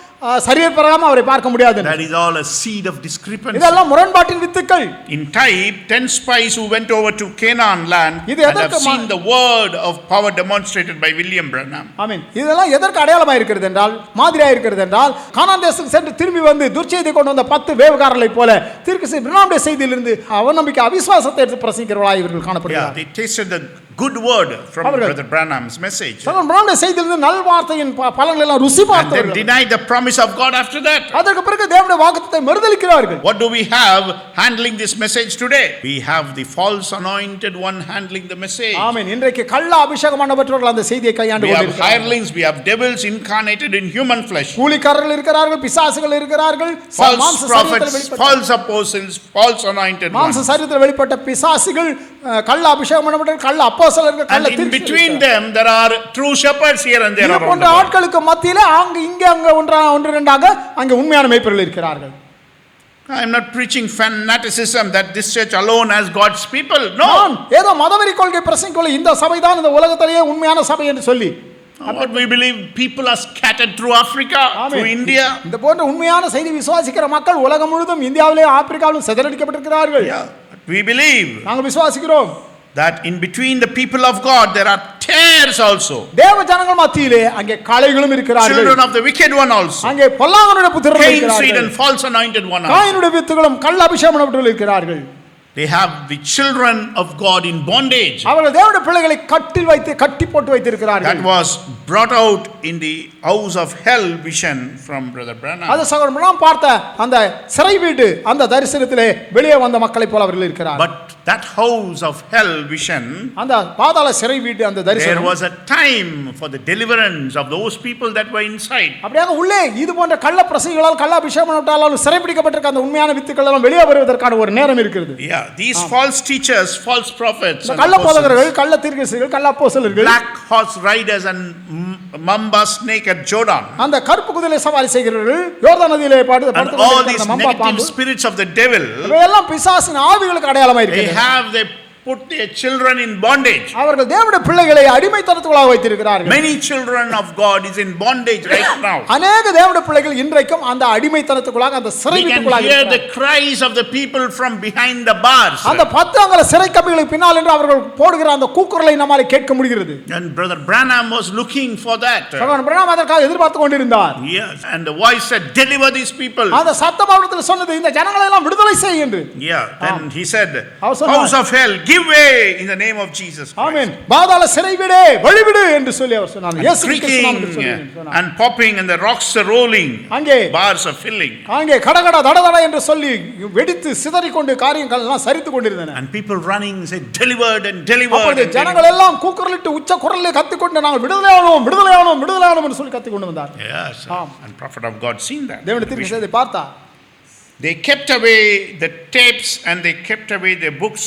S2: சரீர பிரகாரம் அவரை பார்க்க முடியாது.
S1: That is all a seed of discrepancy.
S2: இதெல்லாம் முரண்பாட்டின் வித்துக்கள்.
S1: In type 10 spies who went over to Canaan land and have seen the word of power demonstrated by William Branham.
S2: ஆமென். இதெல்லாம் எதற்கு அடையாளமாக இருக்கிறது என்றால், மாதிரியாக இருக்கிறது என்றால், கானான் தேசத்துக்கு சென்று திரும்பி வந்து துர்ச்செய்தி கொண்டு வந்த 10 வேவுகாரர்களை போல தீர்க்கதரிசி பிரான்ஹாமுடைய செய்தியிலிருந்து அவநம்பிக்கை அவிசுவாசத்தை எடுத்து பிரசங்கிக்கிறவர்களாக இவர்கள் காணப்படுகிறார்கள்.
S1: They tasted the good word from Brother Branham's message.
S2: சகோதரன் பிரான்ஹாமுடைய செய்தியிலிருந்து நல்வார்த்தையின் பலன்களை எல்லாம் ருசி பார்த்தார்கள்.
S1: And then denied the promise of God after that.
S2: அதற்கு பிறகு தேவனுடைய வாக்குத்தத்தத்தை மறுதலிக்கிறார்கள்.
S1: What do we have handling this message today? We have the false anointed one handling the message.
S2: ஆமென். இன்றைக்கு கள்ள அபிஷேகம் பண்ணப்பட்டவர்கள் அந்த செய்தியை கையாண்டு
S1: We have
S2: கொண்டிருக்கிறார்கள்.
S1: hirelings, we have devils incarnated in human flesh.
S2: கூலிக்காரர்கள் இருக்கிறார்கள், பிசாசுகள் இருக்கிறார்கள்,
S1: False prophets, false apostles, false anointed ones.
S2: மாம்ச சரீரத்தில் வெளிப்பட்ட பிசாசுகள், கள்ள அபிஷேகம் பண்ணப்பட்ட கள்ள அப்போஸ்தலர்கள், கள்ள
S1: And in between them there are true shepherds here and there
S2: இது
S1: around
S2: போன்ற
S1: the world.
S2: ஆட்களுக்கு மத்தியிலே அங்க ஒன்று ரெண்டாக அங்கே உண்மையான மேய்ப்பர்கள் இருக்கிறார்கள்.
S1: I am not preaching fanaticism that this church alone has God's people. No.
S2: ஏதோ மதவெறி கொள்கை பிரசங்கிக்கொள்ள இந்த சபைதான் இந்த உலகத்திலேயே உண்மையான சபை என்று சொல்லி
S1: What we believe, people are scattered through Africa, through India.
S2: இந்த போன்ற உண்மையான செய்தி விசுவாசிக்கிற மக்கள் உலகம் முழுவதும் இந்தியாவிலே ஆப்பிரிக்காவிலும் சிதறடிக்கப்பட்டிருக்கிறார்கள்.
S1: Yeah, we believe
S2: நாங்கள் விசுவாசிக்கிறோம்
S1: that in between the people of God there are tares also.
S2: தேவ ஜனங்கள் மத்தியிலே அங்கே காளைகளும் இருக்கிறார்கள்.
S1: Children of the wicked one also.
S2: அங்கே பொல்லாங்கனுடைய புத்திரர்கள்
S1: Cain seed
S2: இருக்கிறார்கள்.
S1: and false anointed one also.
S2: காயினுடைய வித்துகளும் கள்ள அபிஷேகம் பண்ணப்பட்டவர்கள் இருக்கிறார்கள்.
S1: They have the children of God in bondage.
S2: அவர்கள் தேவனுடைய பிள்ளைகளை கட்டில் வைத்து கட்டி போட்டு வைத்திருக்கிறார்கள்.
S1: That was brought out in the house of hell vision from Brother Branham.
S2: அது சகோதரன் பிரான்ஹாம் பார்த்த அந்த சிறை வீடு அந்த தரிசனத்திலே வெளியே வந்த மக்களைப் போல அவர்கள் இருக்கிறார்கள்.
S1: But that house of hell vision,
S2: அந்த பாதாள சிறை வீடு அந்த
S1: there
S2: தரிசனம்,
S1: was a time for the deliverance of those people that were inside.
S2: அப்படியாக உள்ளே இது போன்ற கள்ள பிரசங்கிகளால் கள்ள அபிஷேகம் பண்ணப்பட்டாலும் சிறை பிடிக்கப்பட்டிருக்க அந்த உண்மையான வித்துக்கள் எல்லாம் வெளியே வருவதற்கான ஒரு நேரம் இருக்கிறது.
S1: Yeah, these false teachers, false prophets, and
S2: கள்ள போதகர்கள், கள்ள தீர்க்கதரிசிகள், கள்ள அப்போஸ்தலர்கள்,
S1: black horse riders and mamba snake at Jordan,
S2: அந்த கருப்பு குதிரை சவாரி செய்கிறவர்கள், யோர்தான் நதியிலே
S1: and all these negative spirits of the devil,
S2: இவையெல்லாம் பிசாசின் ஆவிகளுக்கு அடையாளமாக
S1: they
S2: இருக்கிறது.
S1: have the put their children in bondage.
S2: அவர்கள் தேவனுடைய பிள்ளைகளை அடிமைத்தனத்துக்குள்ளாக வைத்திருக்கிறார்கள்.
S1: Many children of God is in bondage right now.
S2: அநேக தேவனுடைய பிள்ளைகள் இன்றைக்கும் அந்த அடிமைத்தனத்துக்குள்ளாக அந்த சிறை
S1: We can
S2: வீட்டுக்குள்ளாக
S1: hear the
S2: இருக்கிறார்கள்.
S1: cries of the people from behind the bars.
S2: அந்த 10 அங்குல சிறை கம்பிகளுக்கு பின்னால் என்று அவர்கள் போடுகிற அந்த கூக்குரலை நம்மால் கேட்க முடிகிறது.
S1: And Brother Branham was looking for that.
S2: சகோதரன் பிரணாம் அதற்காக எதிர்பார்த்து கொண்டிருந்தார்.
S1: Yes, and the voice said, "Deliver these people."
S2: அந்த சத்தம் அவரிடத்தில் சொன்னது, இந்த ஜனங்களை எல்லாம் விடுதலை செய் என்று.
S1: Yeah, then he said,
S2: அவர் சொன்னார்,
S1: "House of hell, give way in the name of Jesus Christ."
S2: ஆமென். பாதாள சிறை விடு, வழிவிடு என்று சொல்லி அவர் சொன்னார். இயேசு கிறிஸ்து நாமத்தில் சொல்லி
S1: Creaking
S2: சொன்னார்.
S1: and popping and the rocks are rolling.
S2: அங்கே
S1: Bars are filling.
S2: அங்கே கடகட தடதட என்று சொல்லி வெடித்து சிதறிக்கொண்டு காரியங்கள் எல்லாம் சரித்து கொண்டிருந்தன.
S1: And people running say, "Delivered and delivered."
S2: அப்பொழுது
S1: and
S2: ஜனங்கள் எல்லாம் கூக்குரலிட்டு உச்ச குரலில் கத்திக்கொண்டு நாங்கள் விடுதலையானோம் விடுதலையானோம் விடுதலையானோம் என்று சொல்லி கத்திக்கொண்டு வந்தார்.
S1: Yes, and prophet of God seen that.
S2: தேவனுடைய தீர்க்கதரிசி பார்த்தார்.
S1: They kept away the tapes and they kept away their books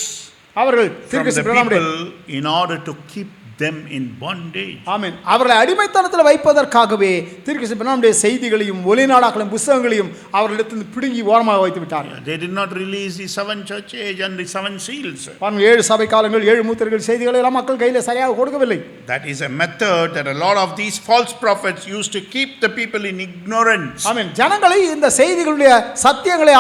S2: அவர்கள்
S1: from
S2: தீர்க்கதரிசி
S1: the
S2: பிரணாமுடைய
S1: people in order to keep them in bondage.
S2: ஆமென். அவர்களை அடிமைத்தனத்தில் வைப்பதற்காகவே தீர்க்கதரிசி பிரணாமுடைய செய்திகளையும் ஒலிநாடாக்களையும் புத்தகங்களையும் அவர்களிடத்தில் பிடுங்கி ஓரமாக வைத்து விட்டார்கள்.
S1: They did not release the 7 church age and the 7 seals.
S2: பாருங்கள், 7 சபை காலங்கள் 7 மூத்தர்கள் செய்திகளை எல்லாம் மக்கள் கையில் சரியாக கொடுக்கவில்லை.
S1: That is a method that a lot of these false prophets used to keep the people in ignorance.
S2: ஆமென். ஜனங்களை இந்த செய்திகளுடைய சத்தியங்களை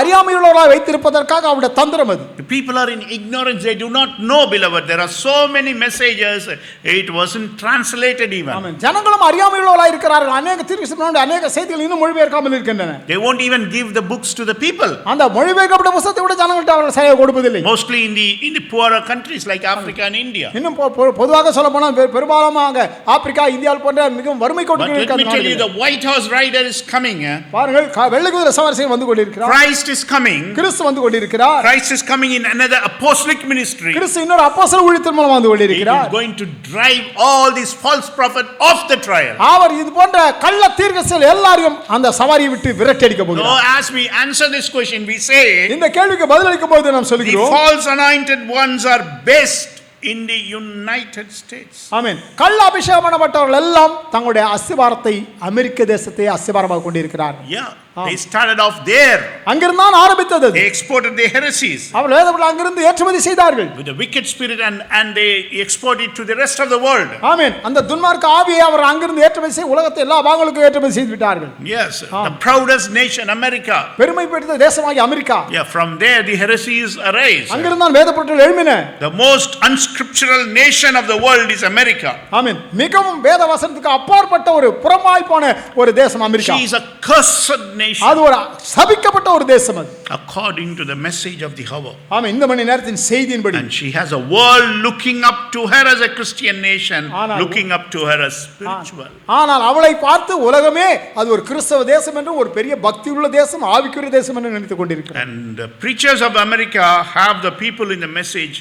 S2: அறியாமையுள்ளவர்களாக வைத்திருப்பதற்காக அவருடைய தந்திரம் அது.
S1: The people are in ignorance. They do not know, beloved. There are so many messages. It wasn't translated even.
S2: ஆமென். ஜனங்களும் அறியாமையுள்ளவர்களாக இருக்கிறார்கள். அநேக தீர்க்கதரிசி பிரணாமுடைய அநேக செய்திகள் இன்னும் மொழிபெயர்க்காமல் இருக்கின்றன.
S1: They won't even give the books to the people.
S2: அந்த மொழிபெயர்க்கப்பட்ட புத்தகத்தை கூட ஜனங்கள்ட்ட அவர்கள் சரியாக கொடுப்பதில்லை.
S1: Mostly in the poorer countries like Africa and India.
S2: இன்னும் பொதுவாக சொல்ல போனால் பெரும்பாலாக ஆப்பிரிக்கா, இந்தியா போன்ற மிகவும் வறுமை
S1: But
S2: கோட்டுகளில்
S1: let me tell you,
S2: இருக்கிற
S1: the White House rider is coming.
S2: பாருங்கள், வெள்ளை குதிரை சவாரி வந்து கொண்டிருக்கிறார்.
S1: Christ is coming.
S2: கிறிஸ்து வந்து கொண்டிருக்கிறார்.
S1: Christ is coming in another apostolic ministry.
S2: கிறிஸ்து இன்னொரு அப்போஸ்தல ஊழியத்தின் மூலம் வந்து
S1: He
S2: கொண்டிருக்கிறார்.
S1: is going to drive all these false prophets off the trial.
S2: அவர் இது போன்ற கள்ள தீர்க்கதரிசிகள் எல்லாரையும் அந்த சவாரியை விட்டு விரட்டி அடிக்க
S1: So
S2: போகிறார்.
S1: as we answer this question, we say
S2: இந்த கேள்விக்கு பதிலளிக்கும் போது நாம்
S1: the
S2: சொல்கிறோம்,
S1: false anointed ones are based in the United States.
S2: ஆமென். கள்ள அபிஷேகம் பண்ணப்பட்டவர்கள் எல்லாம் தங்களுடைய அஸ்திபாரத்தை அமெரிக்க தேசத்தை அஸ்திபாரமாக கொண்டிருக்கிறார்கள்.
S1: Yeah, they started off there.
S2: அங்கிருந்தான் ஆரம்பித்தது.
S1: They exported their heresies
S2: அவர் வேதப்படி அங்கிருந்து ஏற்றுமதி செய்தார்கள்.
S1: with a wicked spirit and they exported to the rest of the world.
S2: ஆமென். அந்த துன்மார்க்க ஆவியை அவர் அங்கிருந்து ஏற்றுமதி செய்து உலகத்தை எல்லா பாகங்களுக்கும் ஏற்றுமதி செய்து விட்டார்கள்.
S1: Yes, the proudest nation, America.
S2: பெருமை பெற்ற தேசமாகிய America.
S1: Yeah, from there the heresies arise.
S2: அங்கிருந்தான் வேத பொருட்கள் எழும்பின.
S1: The most unscriptural nation of the world is America.
S2: ஆமென். மிகவும் வேத வசனத்துக்கு அப்பாற்பட்ட ஒரு புறமாய் போன ஒரு தேசம் America.
S1: She is a cursed nation
S2: அது ஒரு சபிக்கப்பட்ட ஒரு தேசம் அது.
S1: according to the message of the hour.
S2: ஆமென். இந்த மணி நேரத்தின் செய்தியின்படி
S1: And she has a world looking up to her as a Christian nation,
S2: ஆனால்
S1: looking up to her as spiritual.
S2: ஆனால் அவளை பார்த்து உலகமே அது ஒரு கிறிஸ்தவ தேசம் என்று, ஒரு பெரிய பக்தியுள்ள தேசம், ஆவிக்குரிய தேசம் என்று நினைத்துக் கொண்டிருக்கிறது.
S1: And the preachers of America have the people in the message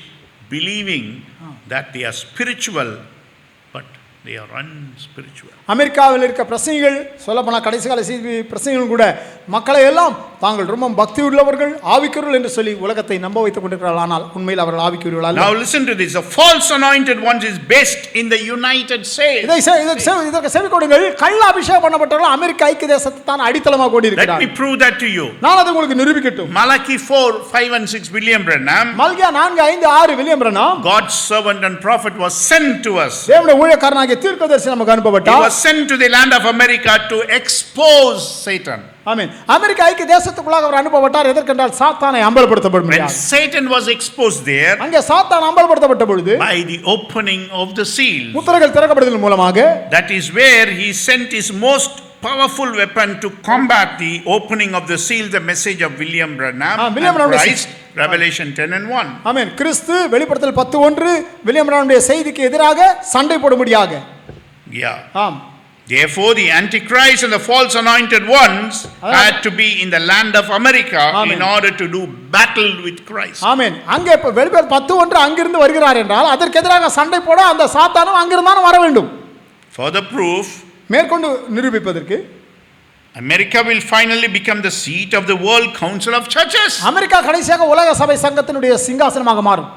S1: believing that they are spiritual, but they are unspiritual.
S2: அமெரிக்காவில் இருக்க பிரசங்கிகள், சொல்லப்போனால் கடைசி கால செய்தி பிரசங்கிகள் கூட மக்களை எல்லாம் தாங்கள் ரொம்ப பக்தி உள்ளவர்கள், ஆவிக்குரியவர்கள் என்று சொல்லி உலகத்தை நம்ப வைத்துக் கொண்டிருக்கிறார்கள். ஆனால் உண்மையில் அவர்கள் ஆவிக்குரியவர்கள் அல்ல.
S1: Now listen to this. The false anointed ones is based in the United States.
S2: இதற்கு செவி கொடுங்கள். கள்ள அபிஷேகம் பண்ணப்பட்டவர்கள் அமெரிக்க ஐக்கிய தேசத்தை தான் அடித்தளமாக
S1: Let
S2: கொண்டிருக்கிறார்கள்.
S1: me prove that to you.
S2: நான் அதை உங்களுக்கு நிரூபிக்கட்டும்.
S1: Malachi 4:5-6 William Branham,
S2: Malchijah 4:5-6 William Pranam,
S1: God's servant and prophet, was sent to us.
S2: தேவனுடைய ஊழியக்காரனாகிய தீர்க்கதரிசி நமக்கு
S1: He
S2: அனுப்பப்பட்டார்.
S1: was sent to the land of America to expose Satan.
S2: ஆமென். அமெரிக்க ஐக்கிய தேசத்துக்குள்ளாக அவர் அனுப்பப்பட்டார். எதற்கென்றால் சாத்தானை அம்பலப்படுத்தப்படும்.
S1: When Satan was exposed there
S2: அங்கே சாத்தான் அம்பலப்படுத்தப்பட்ட பொழுது
S1: by the opening of the seal,
S2: முத்திரைகள் திறக்கப்படுவதன் மூலமாக
S1: that is where he sent his most powerful weapon to combat the opening of the seal, the message of William Branham
S2: William
S1: and
S2: Branham
S1: Christ, Revelation 10:1.
S2: ஆமென். கிறிஸ்து வெளிப்படுத்தல் 10:1 William பிரணாமுடைய செய்திக்கு எதிராக சண்டை போடும்படியாக.
S1: Yeah.
S2: ஆம்.
S1: Therefore, the Antichrist and the false anointed ones had to be in the land of America
S2: Amen.
S1: in order to do battle with Christ.
S2: ஆமென். அங்கே இப்ப வெளிப்படுத்தல் 10:1 அங்கிருந்து வருகிறார் என்றால் அதற்கு எதிராக சண்டை போட அந்த சாத்தானும் அங்கிருந்தான் வர வேண்டும்.
S1: Further proof,
S2: மேற்கொண்டு நிரூபிப்பதற்கு
S1: America will finally become the seat of the World Council of Churches
S2: America கடைசியாக உலக சபை சங்கத்தினுடைய சிங்காசனமாக மாறும்.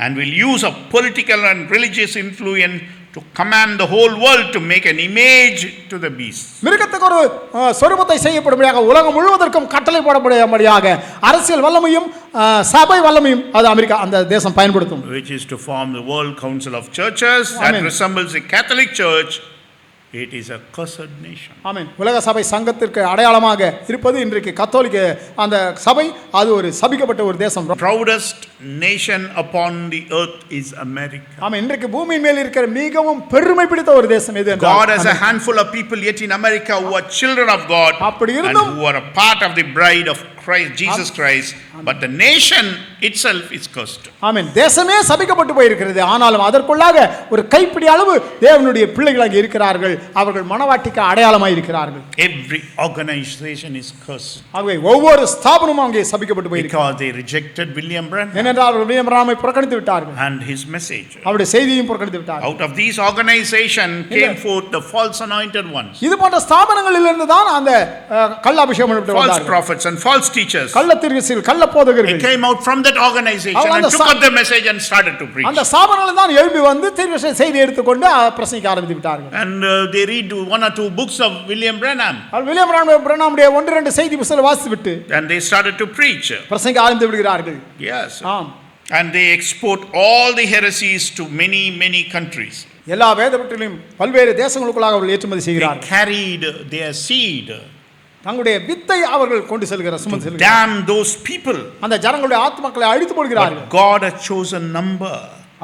S1: and will use a political and religious influence to command the whole world to make an image to the beast.
S2: மிருகத்துக்கு ஒரு சொரூபத்தை செய்யப்படும்படியாக உலகம் முழுவதற்கும் கட்டளை போடப்படும்படியாக அரசியல் வல்லமையும் சபை வல்லமையும் அது அமெரிக்கா அந்த தேசம் பயன்படுத்தும்.
S1: Which is to form the World Council of Churches that resembles the Catholic Church. It is a cursed nation.
S2: ஆமென். உலக சபை சங்கத்திற்கு அடையாளமாக இருப்பது இன்றைக்கு கத்தோலிக்க அந்த சபை அது ஒரு சபிக்கப்பட்ட ஒரு தேசம்.
S1: Proudest nation upon the earth is America.
S2: ஆமென். இன்றைக்கு பூமியின் மேல் இருக்கிற மிகவும் பெருமை பிடித்த ஒரு தேசம் எது என்றால்
S1: God has a handful of people yet in America who are children of God
S2: அப்படி
S1: and
S2: இருந்தும்
S1: who are a part of the bride of Christ, Jesus Christ, but the nation itself is cursed.
S2: ஆமென். தேசமே சபிக்கப்பட்டு போயிருக்கிறது. ஆனாலும் அதற்குள்ளாக ஒரு கைப்பிடி அளவு தேவனுடைய பிள்ளைகள் அங்கே இருக்கிறார்கள். அவர்கள் மனவாட்டிக்கு அடையாளமாய் இருக்கிறார்கள்.
S1: Every organization is cursed.
S2: ஆகவே ஒவ்வொரு ஸ்தாபனமும் அங்கே சபிக்கப்பட்டு போயிருக்கிறது.
S1: Because they rejected William Branham
S2: ஏனென்றால் அவர்கள் வில்லியம் பிரான்ஹாமை புறக்கணித்து விட்டார்கள்.
S1: and his message.
S2: அவருடைய செய்தியையும் புறக்கணித்து விட்டார்கள்.
S1: Out of these organizations came forth the false anointed ones.
S2: இது போன்ற ஸ்தாபனங்களிலிருந்து தான் அந்த கள்ள அபிஷேகம் பண்ணப்பட்டு
S1: False
S2: வந்தார்கள்.
S1: prophets and false teachers.
S2: கள்ள தீர்க்கதரிசிகள், கள்ள
S1: They
S2: போதகர்கள்
S1: came out from that organization
S2: அவங்க
S1: and
S2: அந்த
S1: took up the message and started to preach.
S2: அந்த ஸ்தாபனங்களில் தான் எழும்பி வந்து தீர்க்க செய்தி எடுத்துக்கொண்டு பிரசங்கிக்க ஆரம்பித்து விட்டார்கள்.
S1: And they read one or two books of William Branham
S2: William பிரான்ஹாமுடைய ஒன்று ரெண்டு செய்தி புத்தகங்களை வாசித்து விட்டு
S1: and they started to preach.
S2: பிரசங்கிக்க ஆரம்பித்து விடுகிறார்கள்.
S1: Yes.
S2: ஆம்.
S1: And they export all the heresies to many countries.
S2: எல்லா வேதபுத்தகங்களையும் பல்வேறு தேசங்களுக்குள்ளாக அவர்கள் ஏற்றுமதி
S1: They
S2: செய்கிறார்கள்.
S1: carried their seed.
S2: தங்களுடைய வித்தை அவர்கள் கொண்டு செல்கிற சுமந்து செல்கிறார்கள்.
S1: Damn those people.
S2: அந்த ஜனங்களுடைய ஆத்துமக்களை அழித்து போடுகிறார்கள்.
S1: But God has chosen number.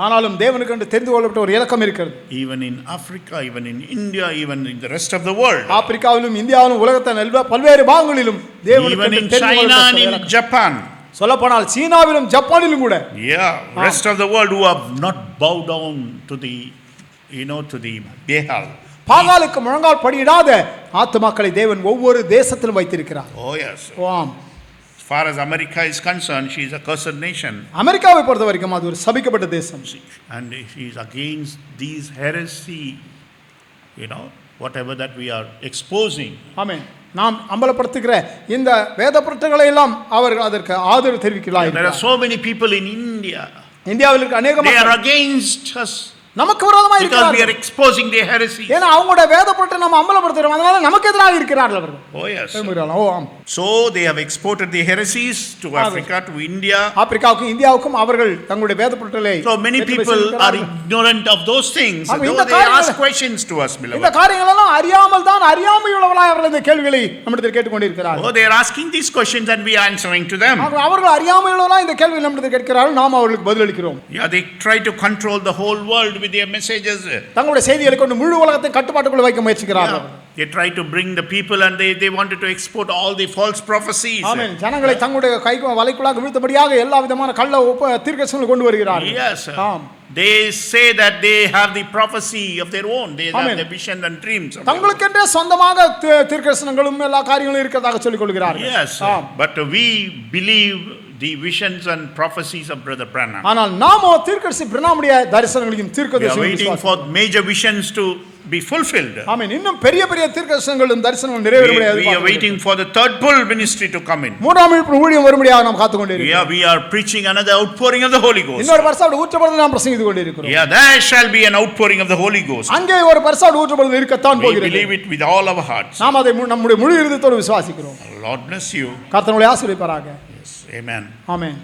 S2: ஆனாலும் தேவனுக்கு என்று தெரிந்து கொள்ளப்பட்ட ஒரு இலக்கம் இருக்கிறது.
S1: Even in Africa, even in India, even in the rest of the world.
S2: ஆப்பிரிக்காவிலும் இந்தியாவிலும் உலகத்தின் பல்வேறு பாகங்களிலும் தேவனுக்கு
S1: Even
S2: என்று
S1: in
S2: தெரிந்து
S1: China and
S2: கொள்ளப்பட்ட
S1: in
S2: இலக்கம்.
S1: Japan.
S2: சொல்லப்போனால் சீனாவிலும் ஜப்பானிலும் கூட
S1: Rest of the world who have not bowed down to the to the Baal.
S2: பாகாலுக்கு முழங்கால் படியிடாத ஆத்துமாக்களை தேவன் ஒவ்வொரு தேசத்திலும் வைத்திருக்கிறார்.
S1: Oh yes.
S2: ஆம்.
S1: As far as America is concerned, she is a cursed nation.
S2: அமெரிக்காவை பொறுத்த வரைக்கும் அது ஒரு சபிக்கப்பட்ட தேசம்.
S1: And she is against these heresy, whatever that we are exposing.
S2: ஆமென். நாம் அம்பலப்படுத்துகிற இந்த வேத புத்தகங்களை எல்லாம் அவர்கள் அதற்கு ஆதரவு தெரிவிக்கிறார்கள்.
S1: There are so many people in India.
S2: இந்தியாவில் இருக்க அநேக
S1: They are
S2: மக்கள்
S1: against us.
S2: நமக்கு விரோதமாக
S1: Because we are
S2: இருக்கிறார்கள்.
S1: exposing their heresy.
S2: ஏன்னா அவங்களோட வேத புத்தகத்தை நம்ம அம்பலப்படுத்துறோம். அதனால நமக்கு எதிராக இருக்கிறார்கள் அவர்கள்.
S1: Oh yes.
S2: ஓ ஆம்.
S1: So they have exported the heresies to Africa, to India.
S2: ஆப்பிரிக்காவுக்கும் இந்தியாவுக்கும் அவர்கள் தங்களுடைய வேத புத்தகங்களை
S1: So many people are ignorant of those things. Though they ask questions to us, beloved.
S2: இந்த காரியங்கள் எல்லாம் அறியாமல் தான் அறியாமையுள்ளவர்களாய் அவர்கள் இந்த கேள்விகளை நம்மிடத்தில் கேட்டுக்கொண்டிருக்கிறார்கள்.
S1: Oh, they are asking these questions and we are answering to them.
S2: அவர்கள் அறியாமையுள்ளவர்களாய் இந்த கேள்விகளை நம்மிடத்தில் கேட்கிறார்கள், நாம் அவர்களுக்கு பதிலளிக்கிறோம்.
S1: Yeah, they try to control the whole world with their messages.
S2: தங்களுடைய செய்திகளை கொண்டு முழு உலகத்தை கட்டுப்பாட்டுக்குள் வைக்க முயற்சிக்கிறார்கள்.
S1: They try to bring the people and they wanted to export all the false prophecies.
S2: ஆமென். ஜனங்களை தங்களுடைய வலைக்குள்ளாக வீழ்த்தபடியாக எல்லா விதமான கள்ள தீர்க்கதரிசனங்களை கொண்டு வருகிறார்கள்.
S1: Yes.
S2: ஆம்.
S1: They say that they have the prophecy of their own. They have the vision and dreams.
S2: தங்களுக்கென்றே சொந்தமாக தீர்க்கதரிசனங்களும் எல்லா காரியங்களும் இருக்கிறதாக சொல்லிக் கொள்கிறார்கள்.
S1: Yes. But we believe the visions and prophecies of Brother Branham.
S2: ஆனால் நாமோ தீர்க்கதரிசி பிரணாமுடைய தரிசனங்களையும் தீர்க்கதரிசனங்களையும்
S1: waiting for major visions to be fulfilled.
S2: ஆமென். இன்னும் பெரிய பெரிய தீர்க்கதரிசனங்களும் தரிசனங்களும் நிறைவேறும்படியாக
S1: We are waiting for the third pull ministry to come in.
S2: மூன்றாம் இழுப்பு ஊழியம் வரும்படியாக நாம் காத்துக் கொண்டிருக்கிறோம்.
S1: We are preaching another outpouring of the Holy Ghost.
S2: இன்னொரு பரிசாடு ஊற்றப்படுதலை நாம் பிரசங்கித்துக் கொண்டிருக்கிறோம்.
S1: There shall be an outpouring of the Holy Ghost.
S2: அங்கே ஒரு பரிசாடு ஊற்றப்படுதல் இருக்கத்தான்
S1: We
S2: போகிறது.
S1: believe it with all our hearts.
S2: நாம் அதை நம்முடைய முழு இருதயத்தோடு விசுவாசிக்கிறோம்.
S1: Lord bless you.
S2: கர்த்தர் உங்களை ஆசீர்வதிப்பாராக.
S1: Yes. Amen.
S2: ஆமென்.